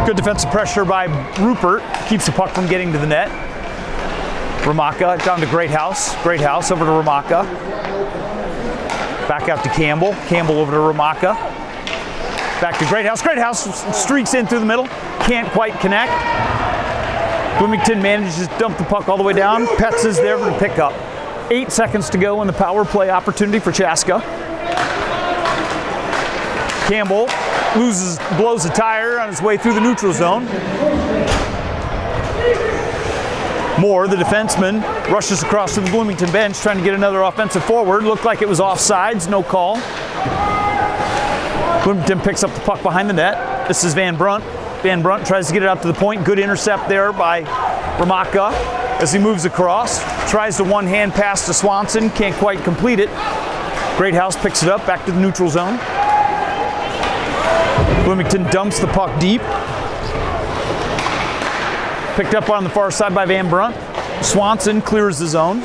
Good defensive pressure by Rupert. Keeps the puck from getting to the net. Ramaka down to Greathouse. Greathouse over to Ramaka. Back out to Campbell. Campbell over to Ramaka. Back to Greathouse. Greathouse streaks in through the middle. Can't quite connect. Bloomington manages to dump the puck all the way down. Pets is there for the pickup. 8 seconds to go in the power play opportunity for Chaska. Campbell blows a tire on his way through the neutral zone. Moore, the defenseman, rushes across to the Bloomington bench trying to get another offensive forward. Looked like it was offsides, no call. Bloomington picks up the puck behind the net. This is Van Brunt. Van Brunt tries to get it out to the point. Good intercept there by Ramaka as he moves across. Tries the one-hand pass to Swanson. Can't quite complete it. Greathouse picks it up back to the neutral zone. Bloomington dumps the puck deep. Picked up on the far side by Van Brunt. Swanson clears the zone.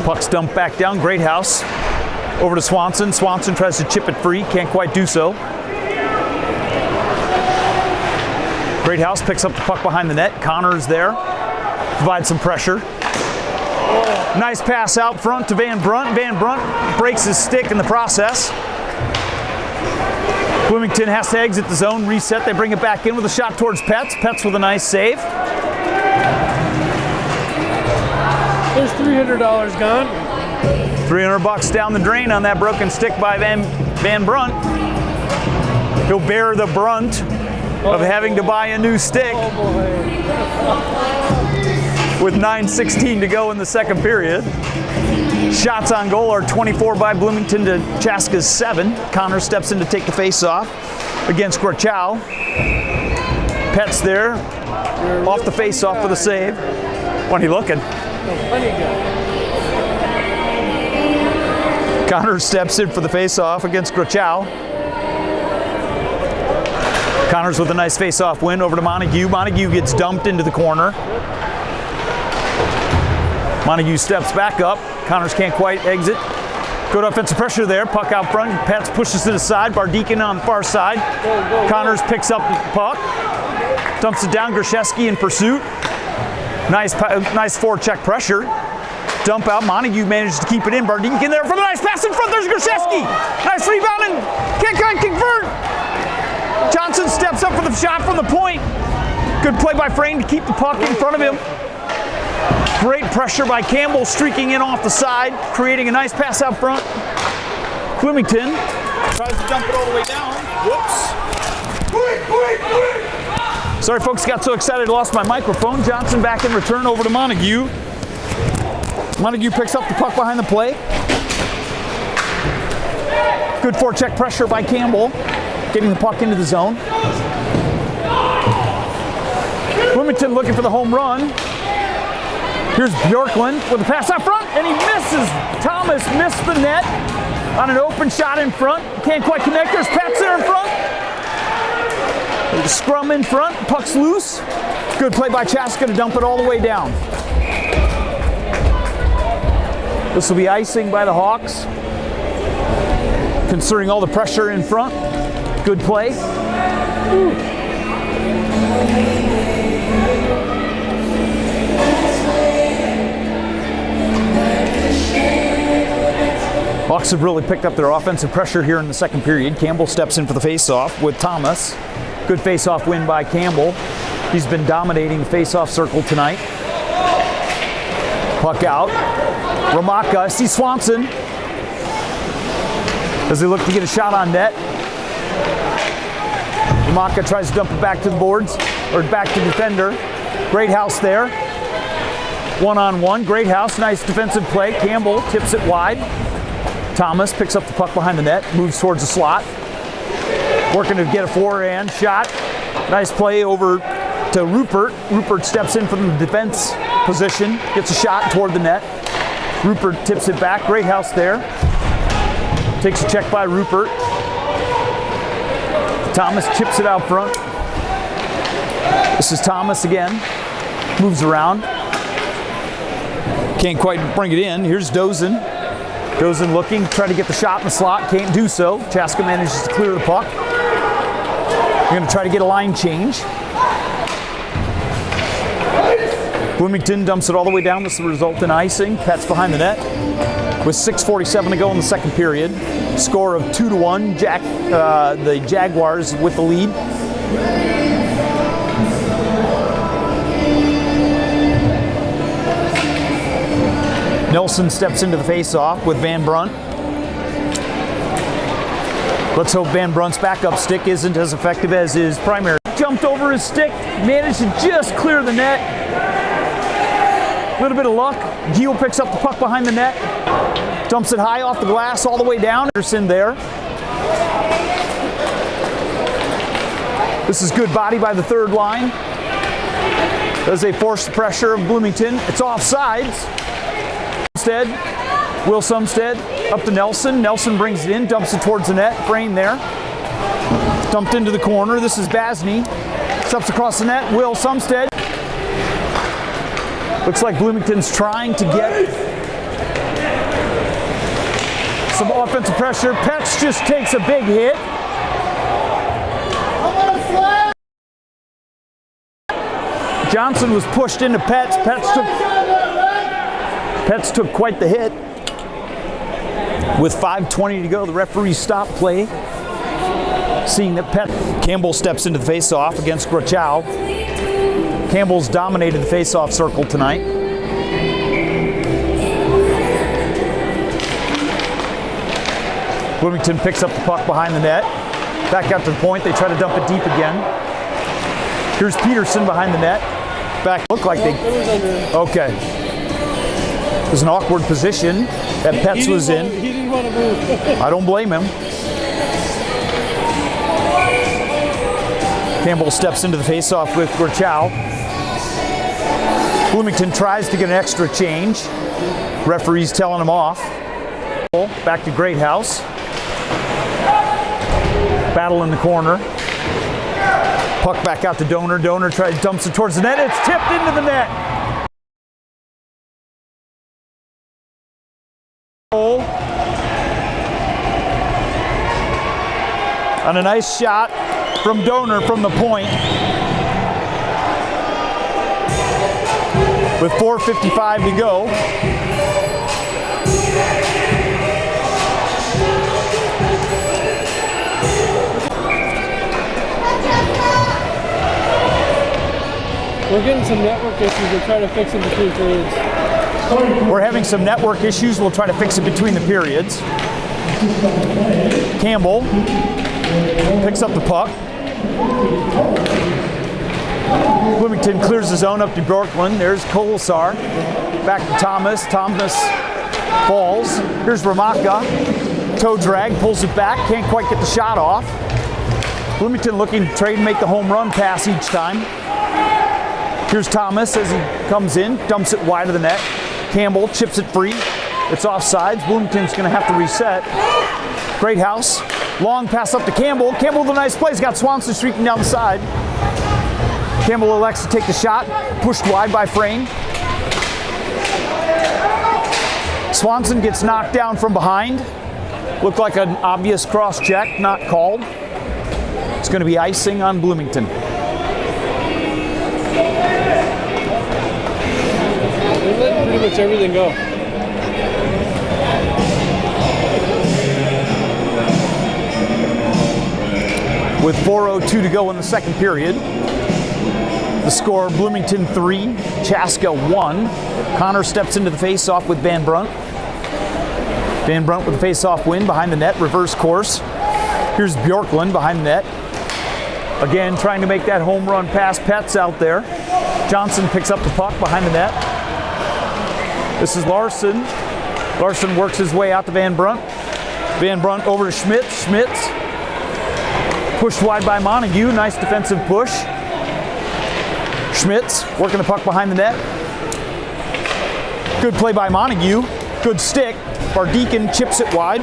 Puck's dumped back down. Greathouse over to Swanson. Swanson tries to chip it free. Can't quite do so. Greathouse picks up the puck behind the net. Connor's there. Provides some pressure. Nice pass out front to Van Brunt. Van Brunt breaks his stick in the process. Bloomington has to exit the zone, reset. They bring it back in with a shot towards Pets. Pets with a nice save. There's $300 gone. $300 down the drain on that broken stick by Van Brunt. He'll bear the brunt of having to buy a new stick. With 9:16 to go in the second period. Shots on goal are 24 by Bloomington to Chaska's 7. Connor steps in to take the face-off against Grochow. Pets there, off the face-off with a save. Funny looking. Connor steps in for the face-off against Grochow. Connors with a nice face-off win over to Montague. Montague gets dumped into the corner. Montague steps back up. Connors can't quite exit. Good offensive pressure there. Puck out front. Pets pushes to the side. Bardekin on the far side. Connors picks up the puck. Dumps it down. Grishevsky in pursuit. Nice forecheck pressure. Dump out. Montague manages to keep it in. Bardekin there for the nice pass in front. There's Grishevsky. Nice rebound and can't quite convert. Johnson steps up for the shot from the point. Good play by Frame to keep the puck in front of him. Great pressure by Campbell, streaking in off the side, creating a nice pass out front. Bloomington tries to dump it all the way down. Whoops. Sorry, folks, got so excited I lost my microphone. Johnson back in return over to Montague. Montague picks up the puck behind the play. Good forecheck pressure by Campbell, getting the puck into the zone. Bloomington looking for the home run. Here's Bjorklund with a pass out front, and he misses. Thomas missed the net on an open shot in front. Can't quite connect. There's Pets there in front. There's a scrum in front. Puck's loose. Good play by Chaska to dump it all the way down. This will be icing by the Hawks. Considering all the pressure in front. Good play. Hawks have really picked up their offensive pressure here in the second period. Campbell steps in for the face-off with Thomas. Good face-off win by Campbell. He's been dominating the face-off circle tonight. Puck out. Ramaka sees Swanson as they look to get a shot on net. Ramaka tries to dump it back to the boards, or back to defender. Great house there. One-on-one, great house, nice defensive play. Campbell tips it wide. Thomas picks up the puck behind the net, moves towards the slot. Working to get a forehand shot. Nice play over to Rupert. Rupert steps in from the defense position, gets a shot toward the net. Rupert tips it back, great house there. Takes a check by Rupert. Thomas chips it out front. This is Thomas again. Moves around. Can't quite bring it in. Here's Dozen. Dozen looking, try to get the shot in the slot. Can't do so. Chaska manages to clear the puck. We're going to try to get a line change. Bloomington dumps it all the way down. This will result in icing. Pets behind the net. With 6:47 to go in the second period. Score of 2-1. The Jaguars with the lead. Nelson steps into the face-off with Van Brunt. Let's hope Van Brunt's backup stick isn't as effective as his primary. Jumped over his stick, managed to just clear the net. A little bit of luck. Giel picks up the puck behind the net. Dumps it high off the glass all the way down. Anderson there. This is good body by the third line. As they force the pressure of Bloomington. It's offsides. Will Sumstead up to Nelson. Nelson brings it in, dumps it towards the net. Frame there. Dumped into the corner. This is Basney. Steps across the net. Will Sumstead. Looks like Bloomington's trying to get some offensive pressure. Petz just takes a big hit. Johnson was pushed into Petz. Petz took quite the hit. With 5:20 to go, the referee stopped play. Seeing that Campbell steps into the face-off against Grochow. Campbell's dominated the face-off circle tonight. Bloomington picks up the puck behind the net. Back out to the point, they try to dump it deep again. Here's Peterson behind the net. Back, look like they, okay. It was an awkward position that Petz was in. He didn't want to move. I don't blame him. Campbell steps into the face-off with Grochow. Bloomington tries to get an extra change. Referee's telling him off. Back to Greathouse. Battle in the corner. Puck back out to Donor. Donor tries, dumps it towards the net. It's tipped into the net. On a nice shot from Donor from the point. With 4:55 to go. We're getting some network issues. We're trying to fix it between periods. We're having some network issues. We'll try to fix it between the periods. Campbell picks up the puck. Bloomington clears the zone up to Bjorklund. There's Kolesar. Back to Thomas. Thomas falls. Here's Ramaka. Toe drag, pulls it back. Can't quite get the shot off. Bloomington looking to trade and make the home run pass each time. Here's Thomas as he comes in, dumps it wide of the net. Campbell chips it free. It's offsides. Bloomington's going to have to reset. Great house. Long pass up to Campbell. Campbell with a nice play. He's got Swanson streaking down the side. Campbell elects to take the shot. Pushed wide by Frame. Swanson gets knocked down from behind. Looked like an obvious cross check, not called. It's going to be icing on Bloomington. They're letting pretty much everything go. With 4:02 to go in the second period. The score, Bloomington 3, Chaska 1. Connor steps into the face-off with Van Brunt. Van Brunt with the face-off win behind the net, reverse course. Here's Bjorklund behind the net. Again, trying to make that home run pass. Petz out there. Johnson picks up the puck behind the net. This is Larson. Larson works his way out to Van Brunt. Van Brunt over to Schmitz. Schmitz pushed wide by Montague. Nice defensive push. Schmitz working the puck behind the net. Good play by Montague. Good stick. Bardeacon chips it wide.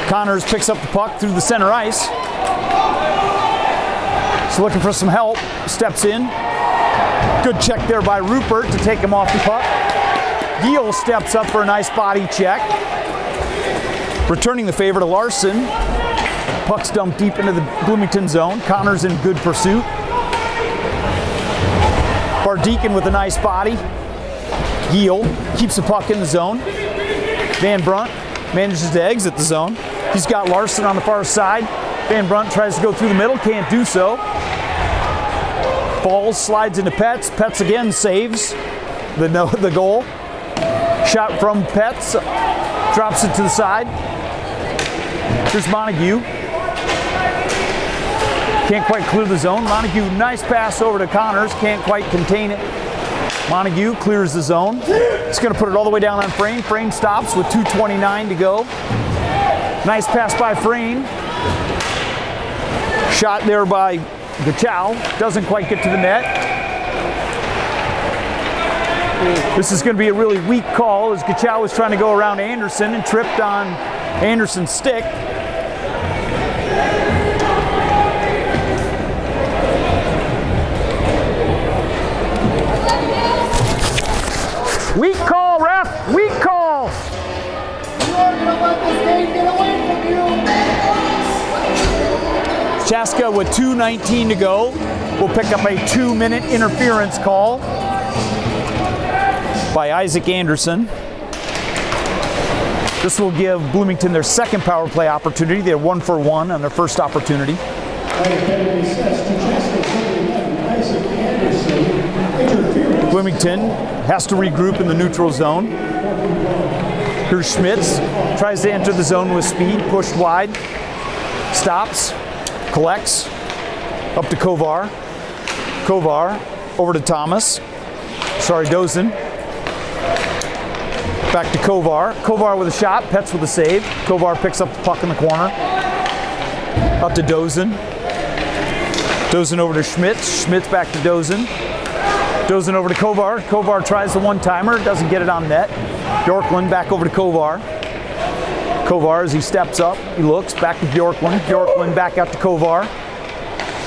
Connors picks up the puck through the center ice. So looking for some help. Steps in. Good check there by Rupert to take him off the puck. Giel steps up for a nice body check. Returning the favor to Larson. Puck's dumped deep into the Bloomington zone. Connors in good pursuit. Bardeacon with a nice body. Giel keeps the puck in the zone. Van Brunt manages to exit the zone. He's got Larson on the far side. Van Brunt tries to go through the middle, can't do so. Falls, slides into Petz. Petz again saves the goal. Shot from Petz, drops it to the side. Here's Montague. Can't quite clear the zone. Montague, nice pass over to Connors. Can't quite contain it. Montague clears the zone. He's going to put it all the way down on Frame. Frame stops with 2:29 to go. Nice pass by Frame. Shot there by Gachow. Doesn't quite get to the net. This is going to be a really weak call as Gachow was trying to go around Anderson and tripped on Anderson's stick. Weak call, ref! Weak call! You're gonna let this game get away from you! Chaska with 2:19 to go will pick up a 2-minute interference call by Isaac Anderson. This will give Bloomington their second power play opportunity. They're 1 for 1 on their first opportunity. Bloomington has to regroup in the neutral zone. Here's Schmitz, tries to enter the zone with speed, pushed wide, stops, collects, up to Kovar. Kovar over to Thomas. Dozen. Back to Kovar. Kovar with a shot, Petz with a save. Kovar picks up the puck in the corner. Up to Dozen. Dozen over to Schmitz. Schmitz back to Dozen. Dozen over to Kovar. Kovar tries the one-timer, doesn't get it on net. Bjorklund back over to Kovar. Kovar as he steps up, he looks, back to Bjorklund. Bjorklund back out to Kovar.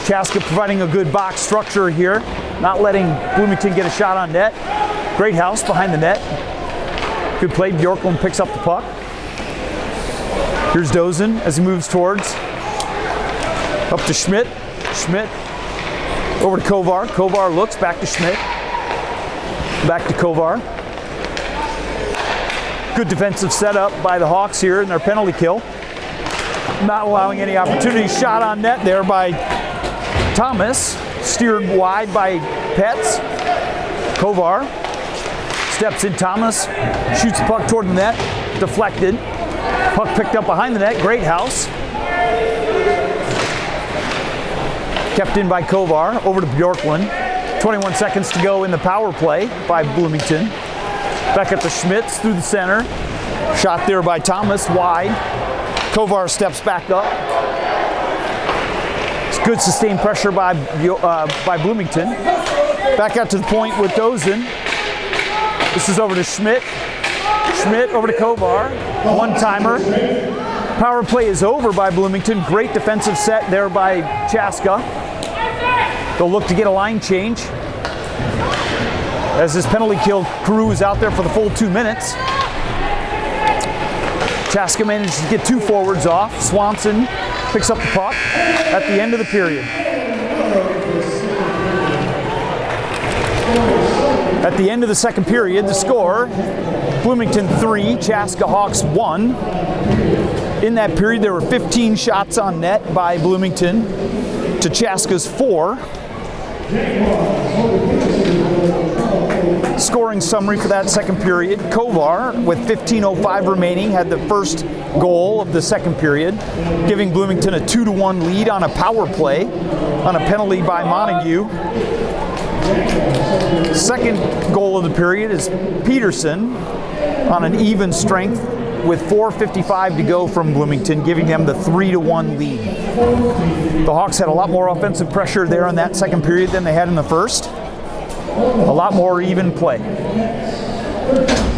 Chaska providing a good box structure here, not letting Bloomington get a shot on net. Great house behind the net. Good play, Bjorklund picks up the puck. Here's Dozen as he moves towards. Up to Schmidt. Schmidt over to Kovar. Kovar looks, back to Schmidt. Back to Kovar. Good defensive setup by the Hawks here in their penalty kill. Not allowing any opportunity. Shot on net there by Thomas. Steered wide by Petz. Kovar steps in. Thomas shoots the puck toward the net. Deflected. Puck picked up behind the net. Great house. Kept in by Kovar. Over to Bjorklund. 21 seconds to go in the power play by Bloomington. Back up to Schmitz through the center. Shot there by Thomas, wide. Kovar steps back up. Good sustained pressure by Bloomington. Back out to the point with Dozen. This is over to Schmidt. Schmidt over to Kovar. One-timer. Power play is over by Bloomington. Great defensive set there by Chaska. They'll look to get a line change as this penalty kill crew is out there for the full 2 minutes. Chaska manages to get 2 forwards off. Swanson picks up the puck at the end of the period. At the end of the second period, the score, Bloomington 3, Chaska Hawks 1. In that period, there were 15 shots on net by Bloomington to Chaska's 4. Scoring summary for that second period. Kovar, with 15:05 remaining, had the first goal of the second period, giving Bloomington a 2-1 lead on a power play on a penalty by Montague. Second goal of the period is Peterson on an even strength with 4:55 to go from Bloomington, giving them the 3-1 lead. The Hawks had a lot more offensive pressure there in that second period than they had in the first. A lot more even play.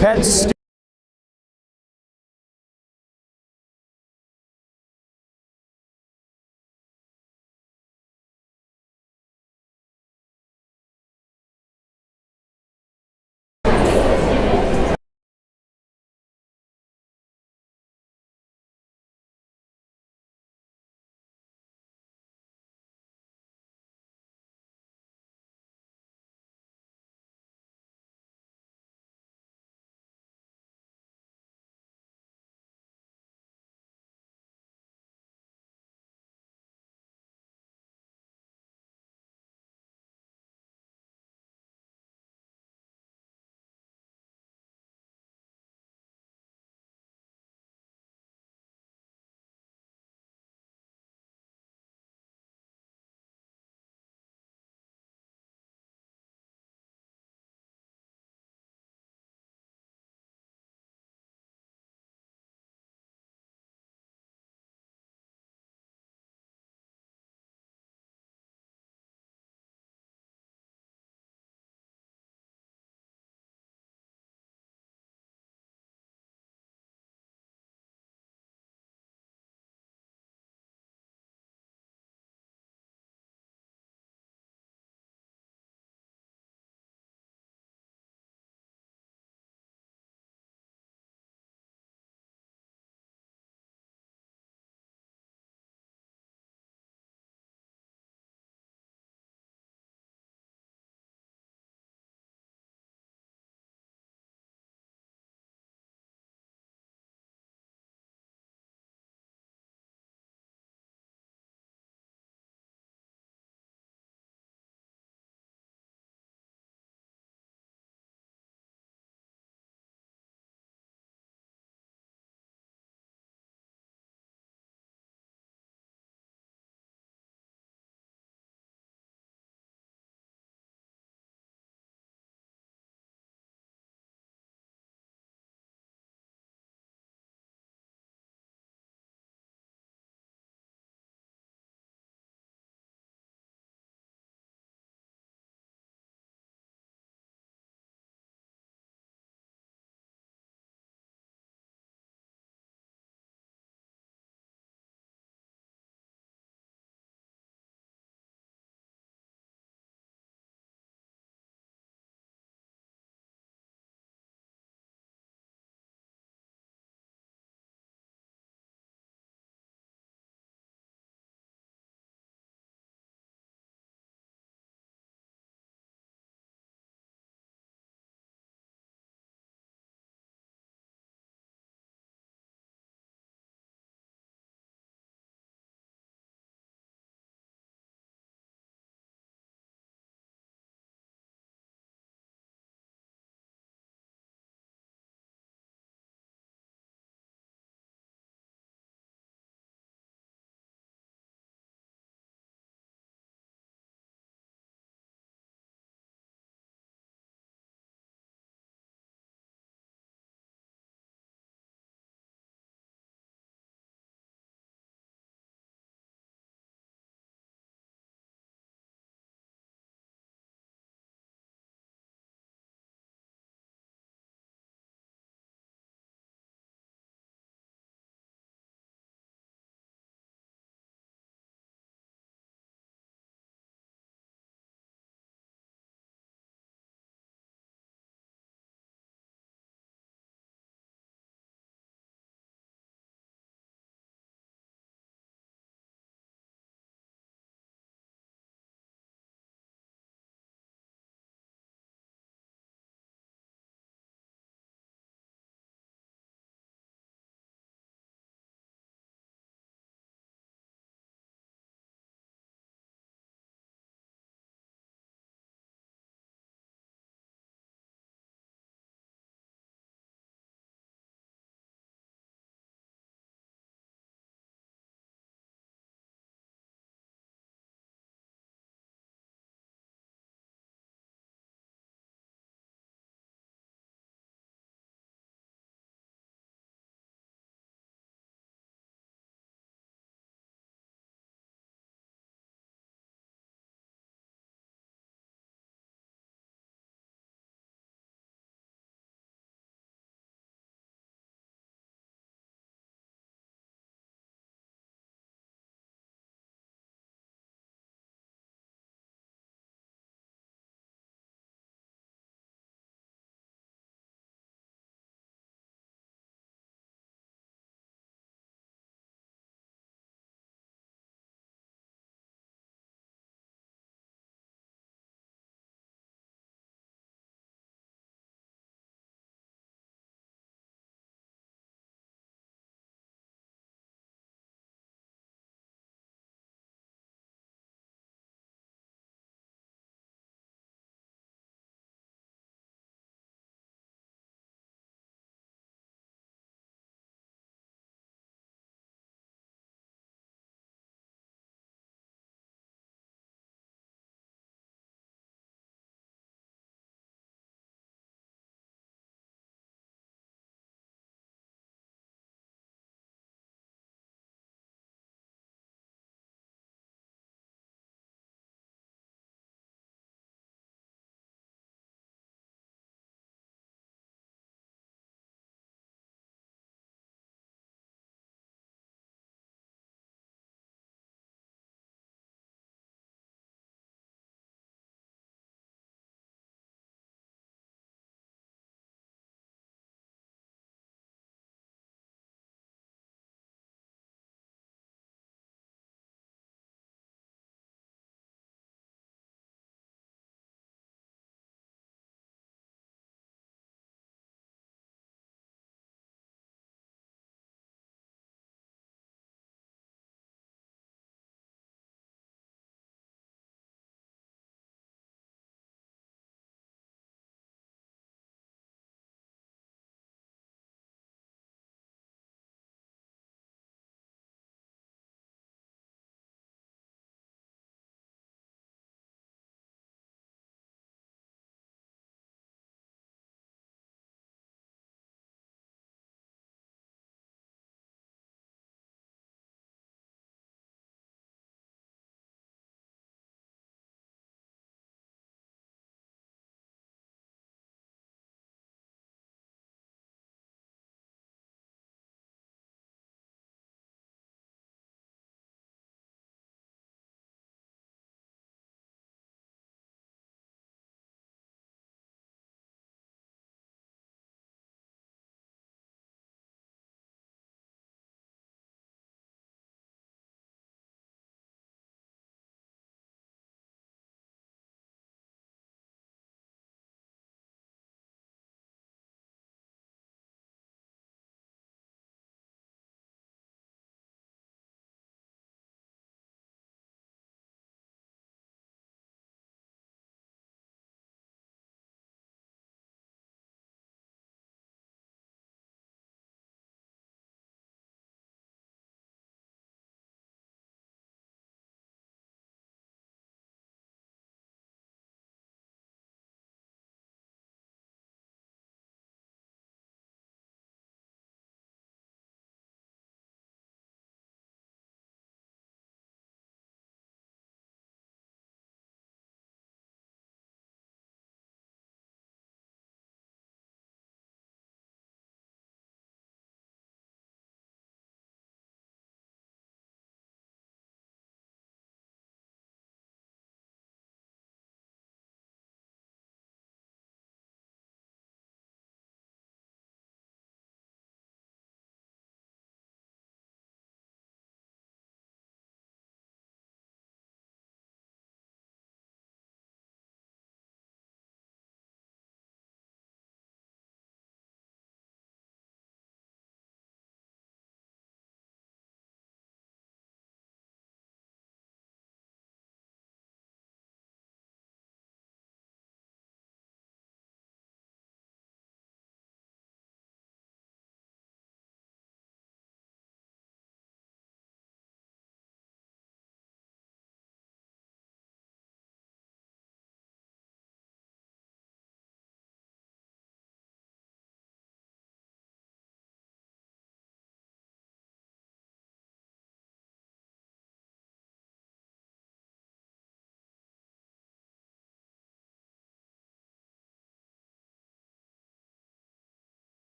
Pets.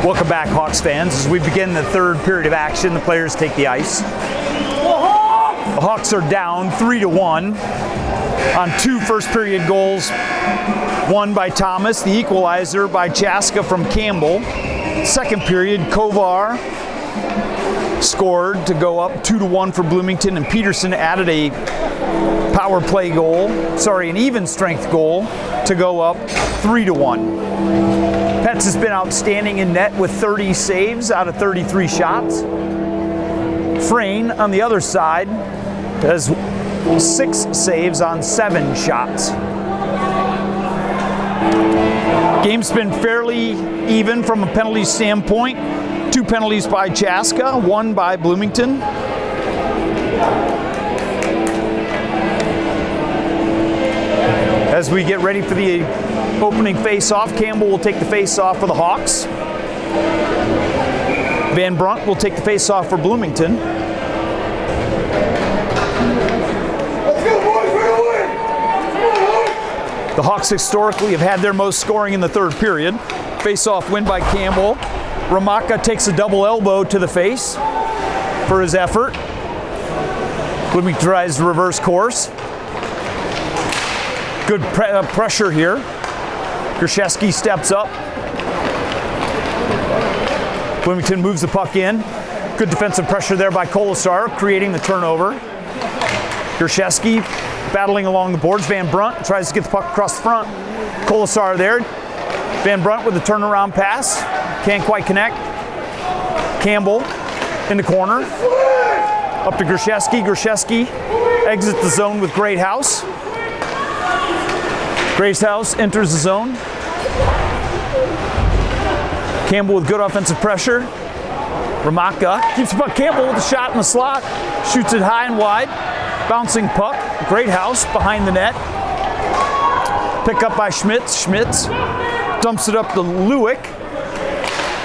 Welcome back, Hawks fans. As we begin the third period of action, the players take the ice. The Hawks are down 3-1 on 2 first period goals. One by Thomas, the equalizer by Chaska from Campbell. Second period, Kovar scored to go up 2-1 for Bloomington, and Peterson added a power play goal, an even strength goal to go up 3-1. Petz has been outstanding in net with 30 saves out of 33 shots. Frayne on the other side has 6 saves on 7 shots. Game's been fairly even from a penalty standpoint. 2 penalties by Chaska, 1 by Bloomington. As we get ready for the opening face-off, Campbell will take the face-off for the Hawks. Van Brunt will take the face-off for Bloomington. Let's go, boys, we're gonna win! The Hawks historically have had their most scoring in the third period. Face-off win by Campbell. Ramaka takes a double elbow to the face for his effort. Bloomington tries to reverse course. Good pressure here. Grzeski steps up. Bloomington moves the puck in. Good defensive pressure there by Kolasar, creating the turnover. Grzeski battling along the boards. Van Brunt tries to get the puck across the front. Kolasar there. Van Brunt with a turnaround pass. Can't quite connect. Campbell in the corner. Up to Grzeski. Grzeski exits the zone with Greathouse. Greathouse enters the zone. Campbell with good offensive pressure. Ramaka keeps the puck. Campbell with a shot in the slot. Shoots it high and wide. Bouncing puck. Greathouse behind the net. Pick up by Schmitz. Schmitz dumps it up to Lewick.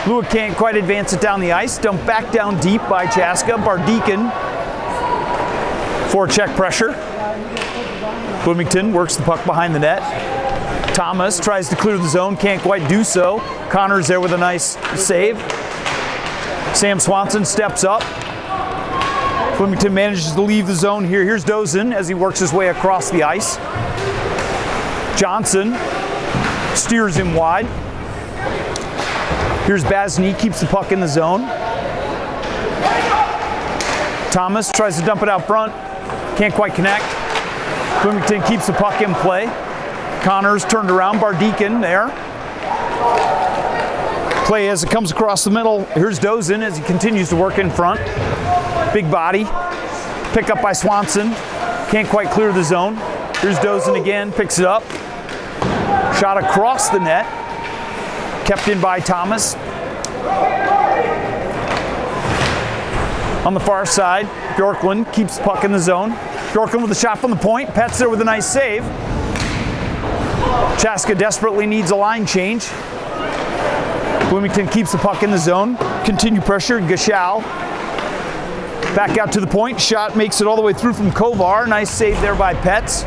Lewick can't quite advance it down the ice. Dumped back down deep by Chaska. Bardekin for check pressure. Bloomington works the puck behind the net. Thomas tries to clear the zone, can't quite do so. Connor's there with a nice save. Sam Swanson steps up. Bloomington manages to leave the zone here. Here's Dozen as he works his way across the ice. Johnson steers him wide. Here's Basney, keeps the puck in the zone. Thomas tries to dump it out front, can't quite connect. Bloomington keeps the puck in play. Connors turned around, Bardekin there. Play as it comes across the middle. Here's Dozen as he continues to work in front. Big body. Pick up by Swanson. Can't quite clear the zone. Here's Dozen again, picks it up. Shot across the net. Kept in by Thomas. On the far side, Bjorklund keeps the puck in the zone. Bjorklund with a shot from the point. Petz there with a nice save. Chaska desperately needs a line change. Bloomington keeps the puck in the zone. Continue pressure. Gashal back out to the point. Shot makes it all the way through from Kovar. Nice save there by Petz.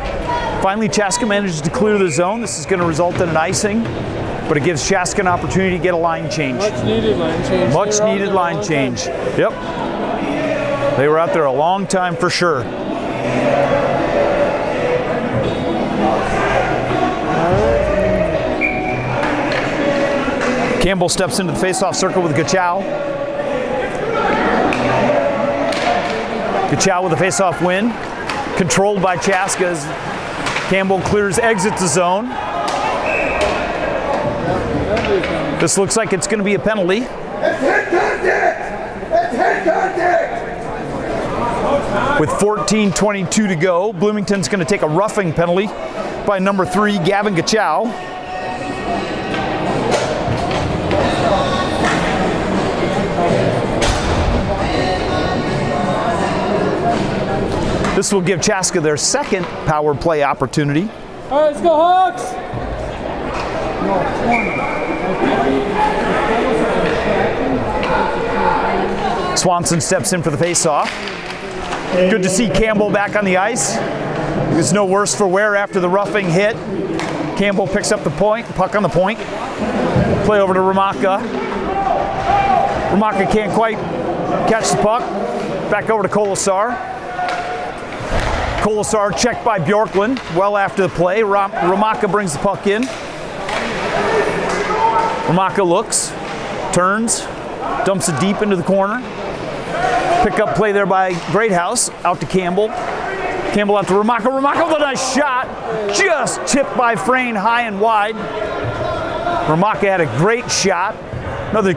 Finally, Chaska manages to clear the zone. This is going to result in an icing, but it gives Chaska an opportunity to get a line change. Much needed line change. Much needed line change. Yep. They were out there a long time for sure. Campbell steps into the face-off circle with Gachow. Gachow with a face-off win. Controlled by Chaska as Campbell exits the zone. This looks like it's going to be a penalty. With 14:22 to go, Bloomington's going to take a roughing penalty by number 3, Gavin Gachow. This will give Chaska their second power play opportunity. All right, let's go Hawks! Swanson steps in for the face-off. Good to see Campbell back on the ice. It was no worse for wear after the roughing hit. Campbell picks up the puck on the point. Play over to Ramaka. Ramaka can't quite catch the puck. Back over to Kolasar. Kolasar checked by Bjorklund well after the play. Ramaka brings the puck in. Ramaka looks, turns, dumps it deep into the corner. Pick up play there by Greathouse, out to Campbell. Campbell out to Ramaka. Ramaka with a nice shot. Just tipped by Frayne high and wide. Ramaka had a great shot. Another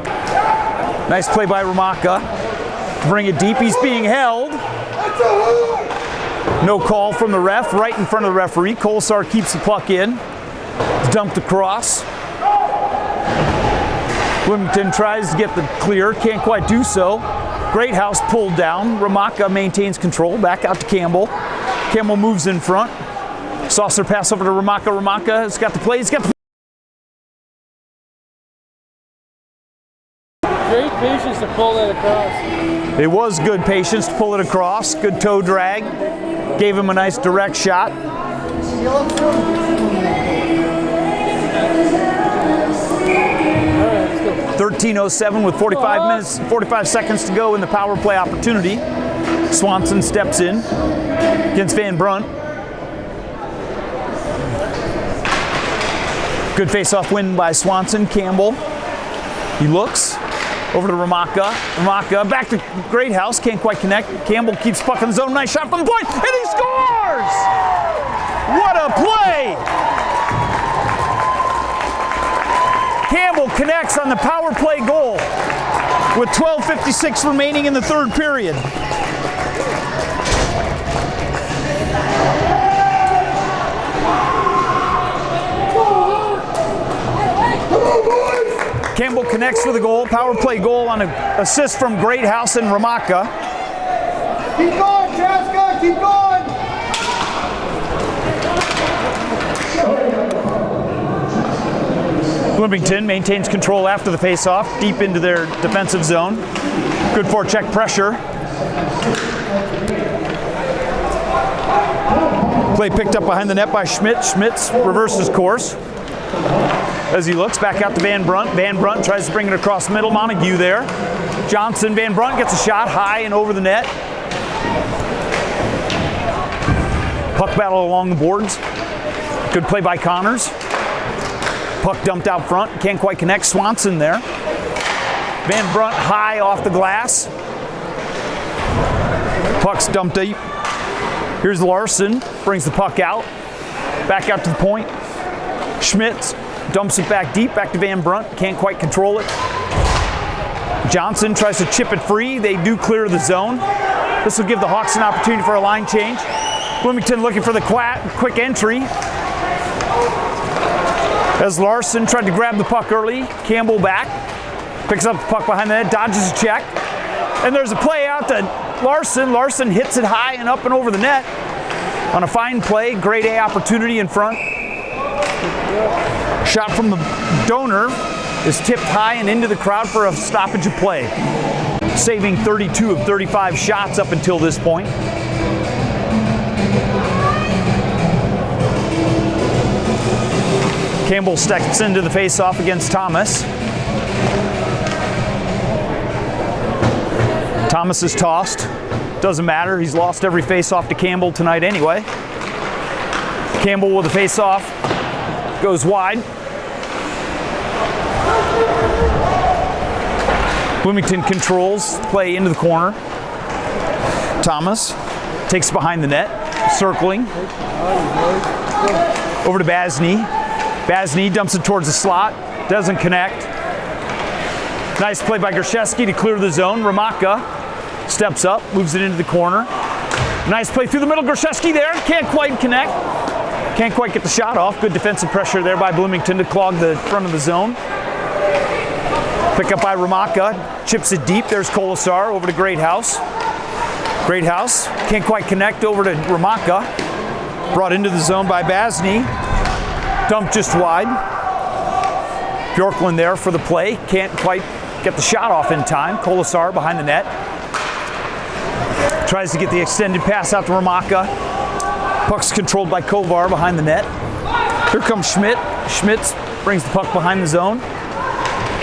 nice play by Ramaka to bring it deep. He's being held. No call from the ref, right in front of the referee. Kolasar keeps the puck in. It's dumped across. Bloomington tries to get the clear, can't quite do so. Greathouse pulled down. Ramaka maintains control, back out to Campbell. Campbell moves in front. Saucer pass over to Ramaka. Ramaka has got the play. He's got the Great patience to pull that across. It was good patience to pull it across. Good toe drag. Gave him a nice direct shot. 13:07 with 45 seconds to go in the power play opportunity. Swanson steps in against Van Brunt. Good face-off win by Swanson. Campbell, he looks over to Ramaka. Ramaka back to Greathouse, can't quite connect. Campbell keeps puck in the zone. Nice shot from the point, and he scores! What a play! Campbell connects on the power play goal with 12:56 remaining in the third period. Campbell connects for the goal, power play goal on an assist from Greathouse and Ramaka. Keep going, Chaska, keep going! Bloomington maintains control after the face-off, deep into their defensive zone. Good forecheck pressure. Play picked up behind the net by Schmidt. Schmitz reverses course as he looks back out to Van Brunt. Van Brunt tries to bring it across middle. Montague there. Johnson, Van Brunt gets a shot high and over the net. Puck battle along the boards. Good play by Connors. Puck dumped out front, can't quite connect. Swanson there. Van Brunt high off the glass. Puck's dumped deep. Here's Larson, brings the puck out. Back out to the point. Schmidt dumps it back deep, back to Van Brunt, can't quite control it. Johnson tries to chip it free. They do clear the zone. This will give the Hawks an opportunity for a line change. Bloomington looking for the quick entry. As Larson tried to grab the puck early, Campbell back, picks up the puck behind the net, dodges a check, and there's a play out to Larson. Larson hits it high and up and over the net on a fine play, grade A opportunity in front. Shot from the donor is tipped high and into the crowd for a stoppage of play, saving 32 of 35 shots up until this point. Campbell steps into the face-off against Thomas. Thomas is tossed. Doesn't matter, he's lost every face-off to Campbell tonight anyway. Campbell with a face-off, goes wide. Bloomington controls play into the corner. Thomas takes behind the net, circling. Over to Basney. Basney dumps it towards the slot, doesn't connect. Nice play by Grishevsky to clear the zone. Ramaka steps up, moves it into the corner. Nice play through the middle. Grishevsky there, can't quite connect. Can't quite get the shot off. Good defensive pressure there by Bloomington to clog the front of the zone. Pick up by Ramaka, chips it deep. There's Kolasar over to Greathouse. Greathouse can't quite connect over to Ramaka. Brought into the zone by Basney. Dumped just wide. Bjorklund there for the play. Can't quite get the shot off in time. Kolasar behind the net. Tries to get the extended pass out to Ramaka. Puck's controlled by Kovar behind the net. Here comes Schmidt. Schmitz brings the puck behind the zone.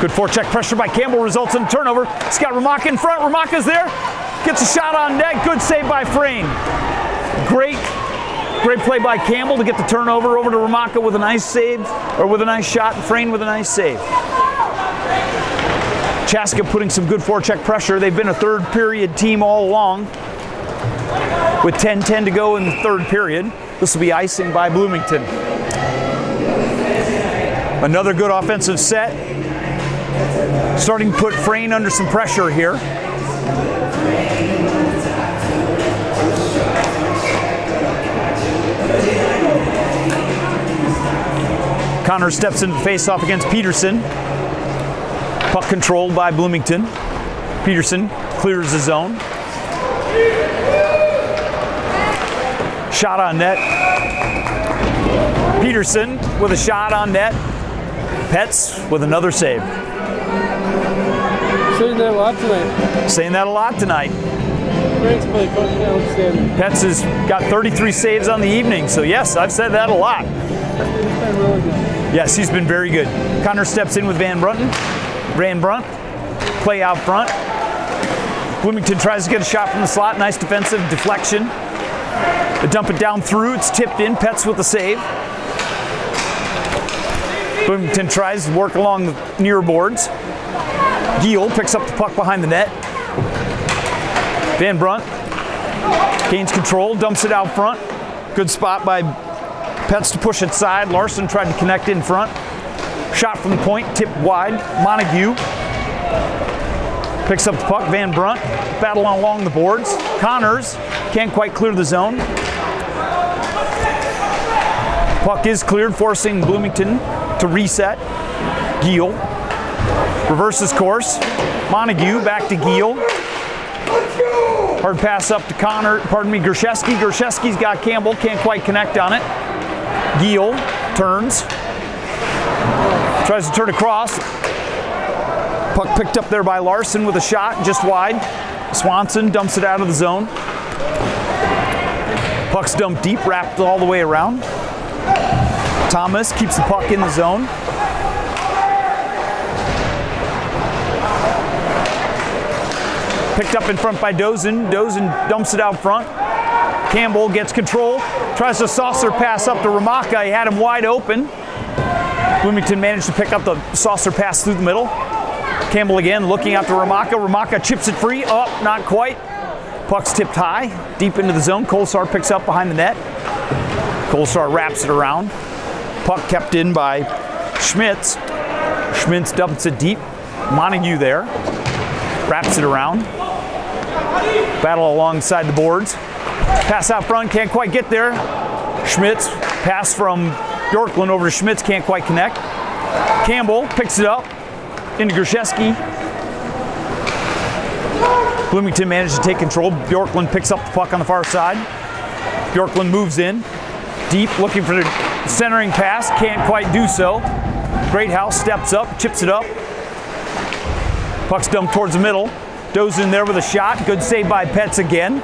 Good forecheck pressure by Campbell results in a turnover. He's got Ramaka in front. Ramaka's there. Gets a shot on net. Good save by Frayne. Great play by Campbell to get the turnover over to Ramaka with a nice save, or with a nice shot, and Frayne with a nice save. Chaska putting some good forecheck pressure. They've been a third period team all along with 10:10 to go in the third period. This will be icing by Bloomington. Another good offensive set. Starting to put Frayne under some pressure here. Connor steps into the face-off against Peterson. Puck controlled by Bloomington. Peterson clears the zone. Shot on net. Peterson with a shot on net. Petz with another save. Saying that a lot tonight. Saying that a lot tonight. Frank's play outstanding. Petz has got 33 saves on the evening, so yes, I've said that a lot. He's been really good. Yes, he's been very good. Connor steps in with Van Brunton. Van Brunt, play out front. Bloomington tries to get a shot from the slot. Nice defensive deflection. They dump it down through. It's tipped in. Petz with the save. Bloomington tries to work along the near boards. Giel picks up the puck behind the net. Van Brunt gains control, dumps it out front. Good spot by Petz to push it side. Larson tried to connect in front. Shot from the point, tipped wide. Montague picks up the puck. Van Brunt battle along the boards. Connors can't quite clear the zone. Puck is cleared, forcing Bloomington to reset. Giel reverses course. Montague back to Giel. Hard pass up to Gershesky. Gershesky's got Campbell, can't quite connect on it. Giel turns. Tries to turn across. Puck picked up there by Larson with a shot just wide. Swanson dumps it out of the zone. Puck's dumped deep, wrapped all the way around. Thomas keeps the puck in the zone. Picked up in front by Dozen. Dozen dumps it out front. Campbell gets control. Tries to saucer pass up to Ramaka. He had him wide open. Bloomington managed to pick up the saucer pass through the middle. Campbell again looking out to Ramaka. Ramaka chips it free. Oh, not quite. Puck's tipped high, deep into the zone. Kolsar picks up behind the net. Kolsar wraps it around. Puck kept in by Schmitz. Schmitz dumps it deep. Montague there. Wraps it around. Battle alongside the boards. Pass out front, can't quite get there. Schmitz, pass from Bjorklund over to Schmitz, can't quite connect. Campbell picks it up into Gershesky. Bloomington managed to take control. Bjorklund picks up the puck on the far side. Bjorklund moves in. Deep, looking for the centering pass, can't quite do so. Greathouse steps up, chips it up. Puck's dumped towards the middle. Dozen there with a shot. Good save by Petz again.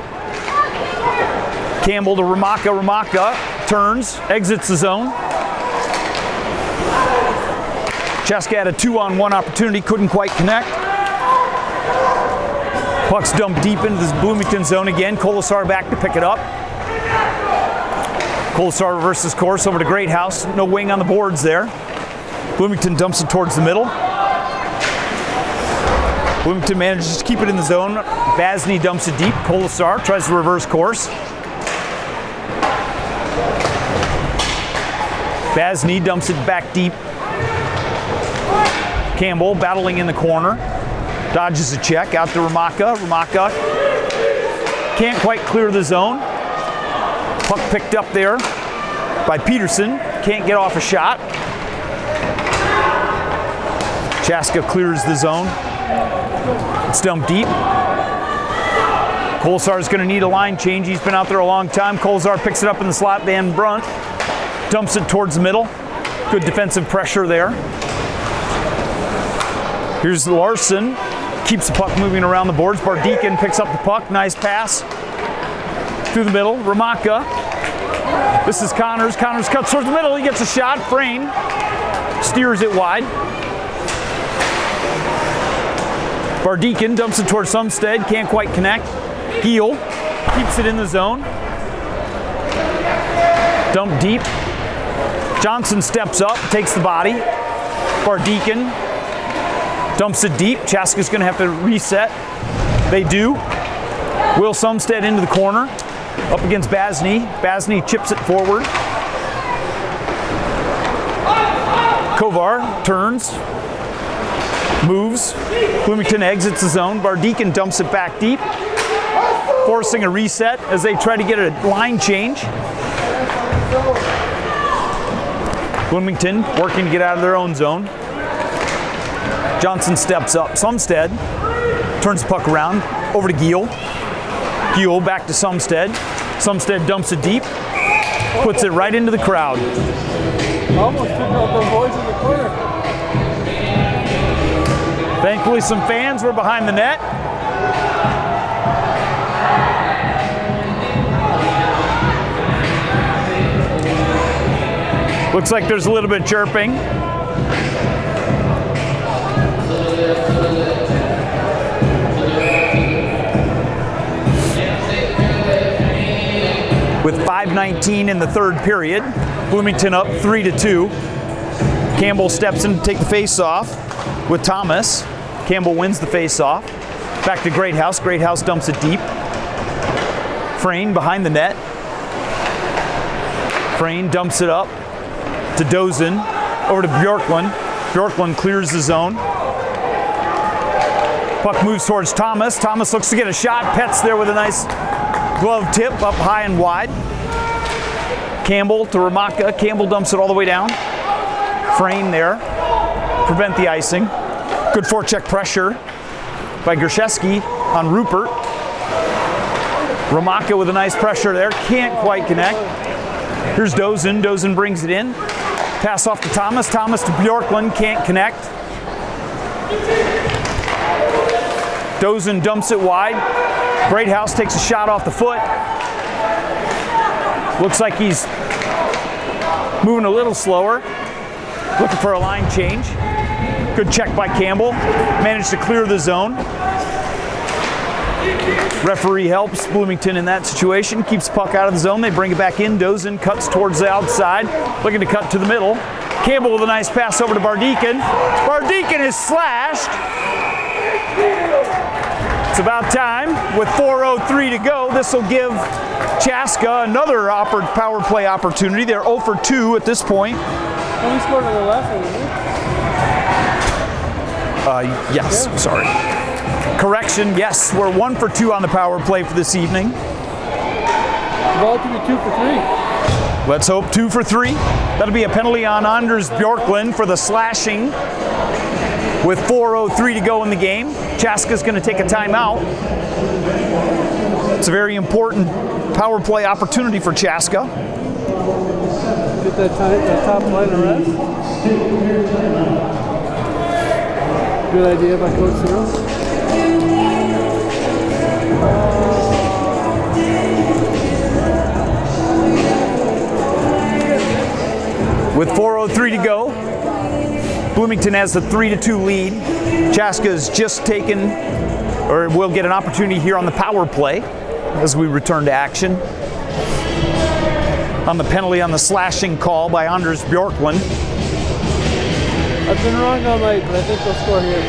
Campbell to Ramaka. Ramaka turns, exits the zone. Chaska had a 2-on-1 opportunity, couldn't quite connect. Puck's dumped deep into this Bloomington zone again. Kolesar back to pick it up. Kolesar reverses course over to Greathouse. No wing on the boards there. Bloomington dumps it towards the middle. Bloomington manages to keep it in the zone. Basney dumps it deep. Kolesar tries to reverse course. Basney dumps it back deep. Campbell battling in the corner. Dodges a check out to Ramaka. Ramaka can't quite clear the zone. Puck picked up there by Peterson. Can't get off a shot. Chaska clears the zone. It's dumped deep. Kolesar's going to need a line change. He's been out there a long time. Kolesar picks it up in the slot. Van Brunt dumps it towards the middle. Good defensive pressure there. Here's Larson. Keeps the puck moving around the boards. Bardeacon picks up the puck. Nice pass through the middle. Ramaka. This is Connors. Connors cuts towards the middle. He gets a shot. Frayne steers it wide. Vardekin dumps it towards Sumstead, can't quite connect. Heel keeps it in the zone. Dump deep. Johnson steps up, takes the body. Vardekin dumps it deep. Chaska's going to have to reset. They do. Will Sumstead into the corner. Up against Basney. Basney chips it forward. Kovar turns. Moves. Bloomington exits the zone. Vardekin dumps it back deep, forcing a reset as they try to get a line change. Bloomington working to get out of their own zone. Johnson steps up. Sumstead turns the puck around over to Giel. Giel back to Sumstead. Sumstead dumps it deep, puts it right into the crowd. Almost took out the boys in the corner. Thankfully, some fans were behind the net. Looks like there's a little bit of chirping. With 5:19 in the third period, Bloomington up 3-2. Campbell steps in to take the face-off with Thomas. Campbell wins the face-off. Back to Greathouse. Greathouse dumps it deep. Frayne behind the net. Frayne dumps it up to Dozen. Over to Bjorklund. Bjorklund clears the zone. Puck moves towards Thomas. Thomas looks to get a shot. Pet's there with a nice glove tip up high and wide. Campbell to Ramaka. Campbell dumps it all the way down. Frayne there. Prevent the icing. Good forecheck pressure by Gershesky on Rupert. Ramaka with a nice pressure there. Can't quite connect. Here's Dozen. Dozen brings it in. Pass off to Thomas. Thomas to Bjorklund. Can't connect. Dozen dumps it wide. Greathouse takes a shot off the foot. Looks like he's moving a little slower. Looking for a line change. Good check by Campbell. Managed to clear the zone. Referee helps Bloomington in that situation. Keeps the puck out of the zone. They bring it back in. Dozen cuts towards the outside. Looking to cut to the middle. Campbell with a nice pass over to Vardekin. Vardekin is slashed. It's about time. With 4:03 to go, this will give Chaska another power play opportunity. They're 0 for 2 at this point. Well, we scored on the last one, didn't we? Yes, sorry. Correction, yes, we're 1 for 2 on the power play for this evening. Ball to be 2 for 3. Let's hope 2 for 3. That'll be a penalty on Anders Bjorklund for the slashing. With 4:03 to go in the game, Chaska's going to take a timeout. It's a very important power play opportunity for Chaska. Get that top line of rest. Good idea by Coach Cyril. With 4:03 to go, Bloomington has the 3-2 lead. Chaska's just taken, or will get an opportunity here on the power play as we return to action. On the penalty on the slashing call by Anders Bjorklund. I've been wrong all night, but I think they'll score here.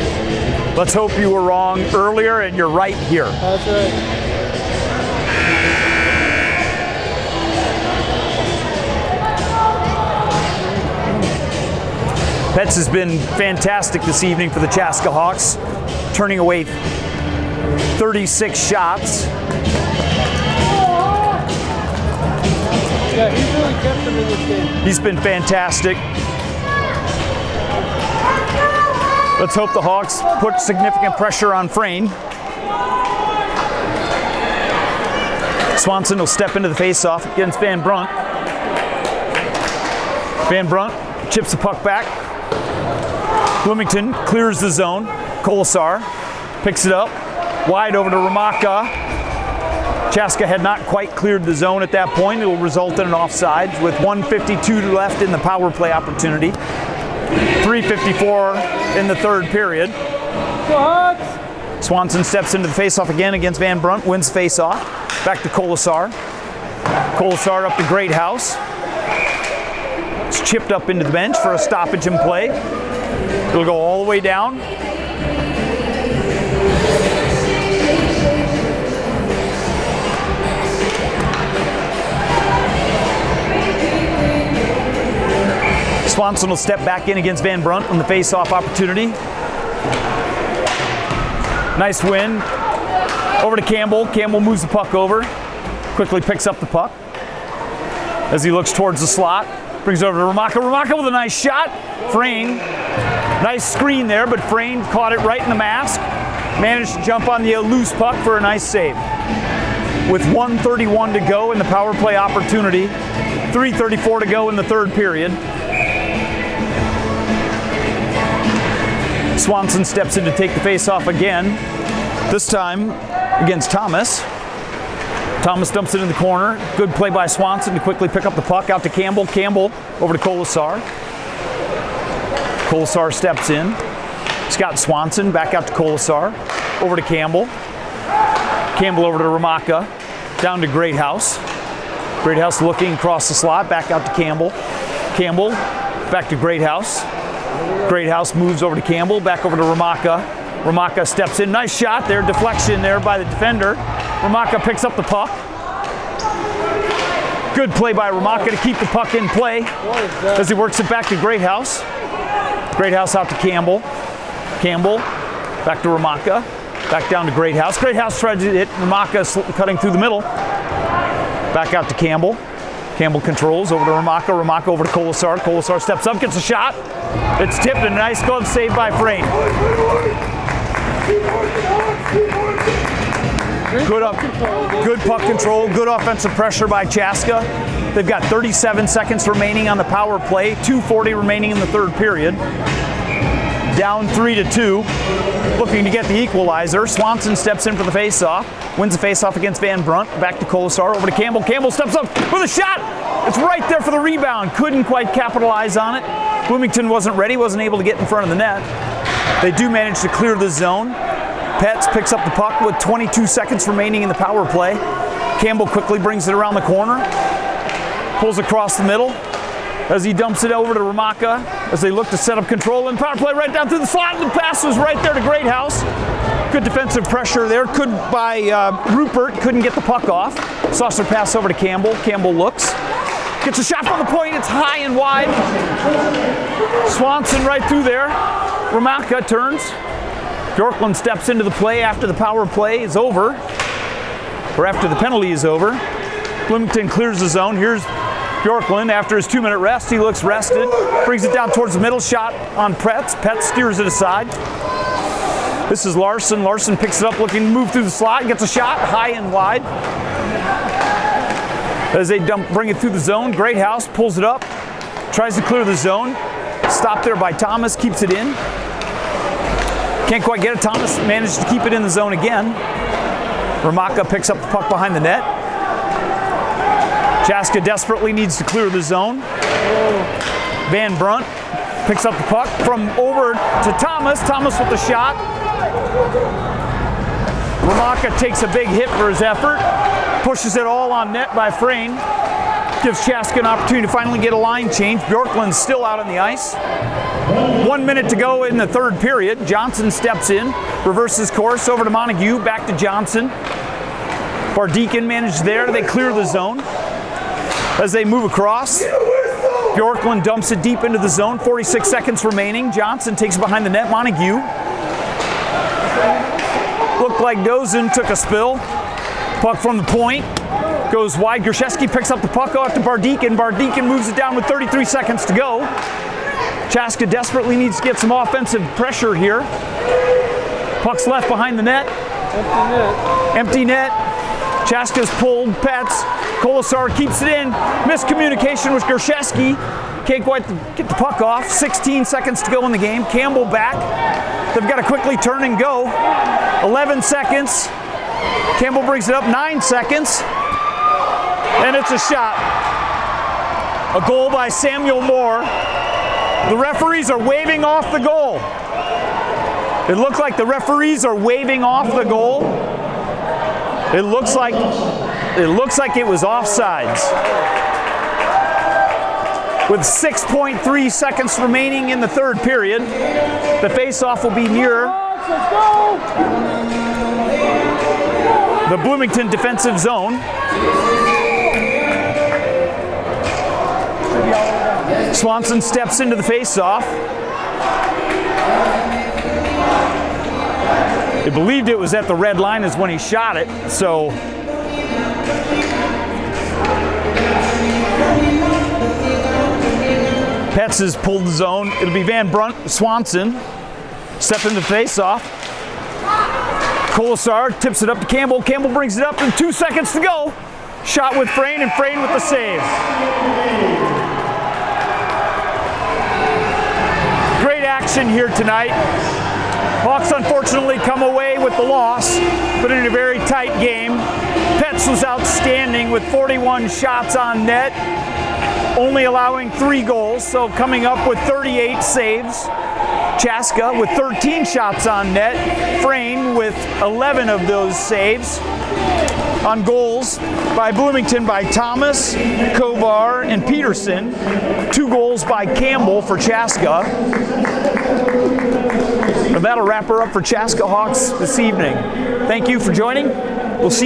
Let's hope you were wrong earlier and you're right here. That's right. Petz has been fantastic this evening for the Chaska Hawks, turning away 36 shots. Yeah, he's really kept them in this game. He's been fantastic. Let's hope the Hawks put significant pressure on Frayne. Swanson will step into the faceoff against Van Brunt. Van Brunt chips the puck back. Bloomington clears the zone. Kolasar picks it up. Wide over to Ramaka. Chaska had not quite cleared the zone at that point. It will result in an offside with 1:52 left in the power play opportunity. 3:54 in the third period. Go Hawks! Swanson steps into the faceoff again against Van Brunt, wins the faceoff. Back to Colasar. Colasar up to Greathouse. It's chipped up into the bench for a stoppage in play. It'll go all the way down. Swanson will step back in against Van Brunt on the face-off opportunity. Nice win. Over to Campbell. Campbell moves the puck over. Quickly picks up the puck. As he looks towards the slot. Brings it over to Ramaka. Ramaka with a nice shot. Frayne. Nice screen there, but Frayne caught it right in the mask. Managed to jump on the loose puck for a nice save. With 1:31 to go in the power play opportunity. 3:34 to go in the third period. Swanson steps in to take the face-off again, this time against Thomas. Thomas dumps it in the corner. Good play by Swanson to quickly pick up the puck out to Campbell. Campbell over to Colasar. Colasar steps in. Scott Swanson back out to Colasar. Over to Campbell. Campbell over to Ramaka. Down to Greathouse. Greathouse looking across the slot. Back out to Campbell. Campbell back to Greathouse. Greathouse moves over to Campbell, back over to Ramaka. Ramaka steps in, nice shot there, deflection there by the defender. Ramaka picks up the puck. Good play by Ramaka to keep the puck in play as he works it back to Greathouse. Greathouse out to Campbell. Campbell back to Ramaka. Back down to Greathouse. Greathouse tried to hit Ramaka cutting through the middle. Back out to Campbell. Campbell controls over to Ramaka. Ramaka over to Colasar. Colasar steps up, gets a shot. It's tipped, and a nice glove save by Frayne. Good puck control, good offensive pressure by Chaska. They've got 37 seconds remaining on the power play, 2:40 remaining in the third period. Down 3-2, looking to get the equalizer. Swanson steps in for the faceoff, wins the faceoff against Van Brunt. Back to Colasar, over to Campbell. Campbell steps up with a shot. It's right there for the rebound. Couldn't quite capitalize on it. Bloomington wasn't ready, wasn't able to get in front of the net. They do manage to clear the zone. Petz picks up the puck with 22 seconds remaining in the power play. Campbell quickly brings it around the corner, pulls across the middle as he dumps it over to Ramaka as they look to set up control and power play right down through the slot. The pass was right there to Greathouse. Good defensive pressure there. Rupert couldn't get the puck off. Saucer pass over to Campbell. Campbell looks. Gets a shot from the point. It's high and wide. Swanson right through there. Ramaka turns. Bjorklund steps into the play after the power play is over, or after the penalty is over. Bloomington clears the zone. Here's Bjorklund after his 2-minute rest. He looks rested. Brings it down towards the middle. Shot on Petz. Petz steers it aside. This is Larson. Larson picks it up, looking to move through the slot. Gets a shot high and wide. As they bring it through the zone, Greathouse pulls it up. Tries to clear the zone. Stopped there by Thomas. Keeps it in. Can't quite get it. Thomas managed to keep it in the zone again. Ramaka picks up the puck behind the net. Chaska desperately needs to clear the zone. Van Brunt picks up the puck from over to Thomas. Thomas with the shot. Ramaka takes a big hit for his effort. Pushes it all on net by Frayne. Gives Chaska an opportunity to finally get a line change. Bjorklund's still out on the ice. 1 minute to go in the third period. Johnson steps in, reverses course over to Montague, back to Johnson. Bardeacon managed there. They clear the zone. As they move across, Bjorklund dumps it deep into the zone. 46 seconds remaining. Johnson takes it behind the net. Montague. Looked like Dozen took a spill. Puck from the point. Goes wide. Gershesky picks up the puck off to Bardeacon. Bardeacon moves it down with 33 seconds to go. Chaska desperately needs to get some offensive pressure here. Puck's left behind the net. Empty net. Chaska's pulled. Petz. Colasar keeps it in. Miscommunication with Gershesky. Can't quite get the puck off. 16 seconds to go in the game. Campbell back. They've got to quickly turn and go. 11 seconds. Campbell brings it up. 9 seconds. And it's a shot. A goal by Samuel Moore. The referees are waving off the goal. It looked like the referees are waving off the goal. It looks like it was offsides. With 6.3 seconds remaining in the third period, the face-off will be near the Bloomington defensive zone. Swanson steps into the face-off. They believed it was at the red line is when he shot it, so Petz has pulled the zone. It'll be Van Brunt, Swanson. Step into face-off. Colasar tips it up to Campbell. Campbell brings it up and 2 seconds to go. Shot with Frayne, and Frayne with the save. Great action here tonight. Hawks unfortunately come away with the loss, but in a very tight game. Petz was outstanding with 41 shots on net, only allowing 3 goals, so coming up with 38 saves. Chaska with 13 shots on net. Frayne with 11 of those saves. On goals by Bloomington by Thomas, Kovar, and Peterson. 2 goals by Campbell for Chaska. And that'll wrap her up for Chaska Hawks this evening. Thank you for joining. We'll see you.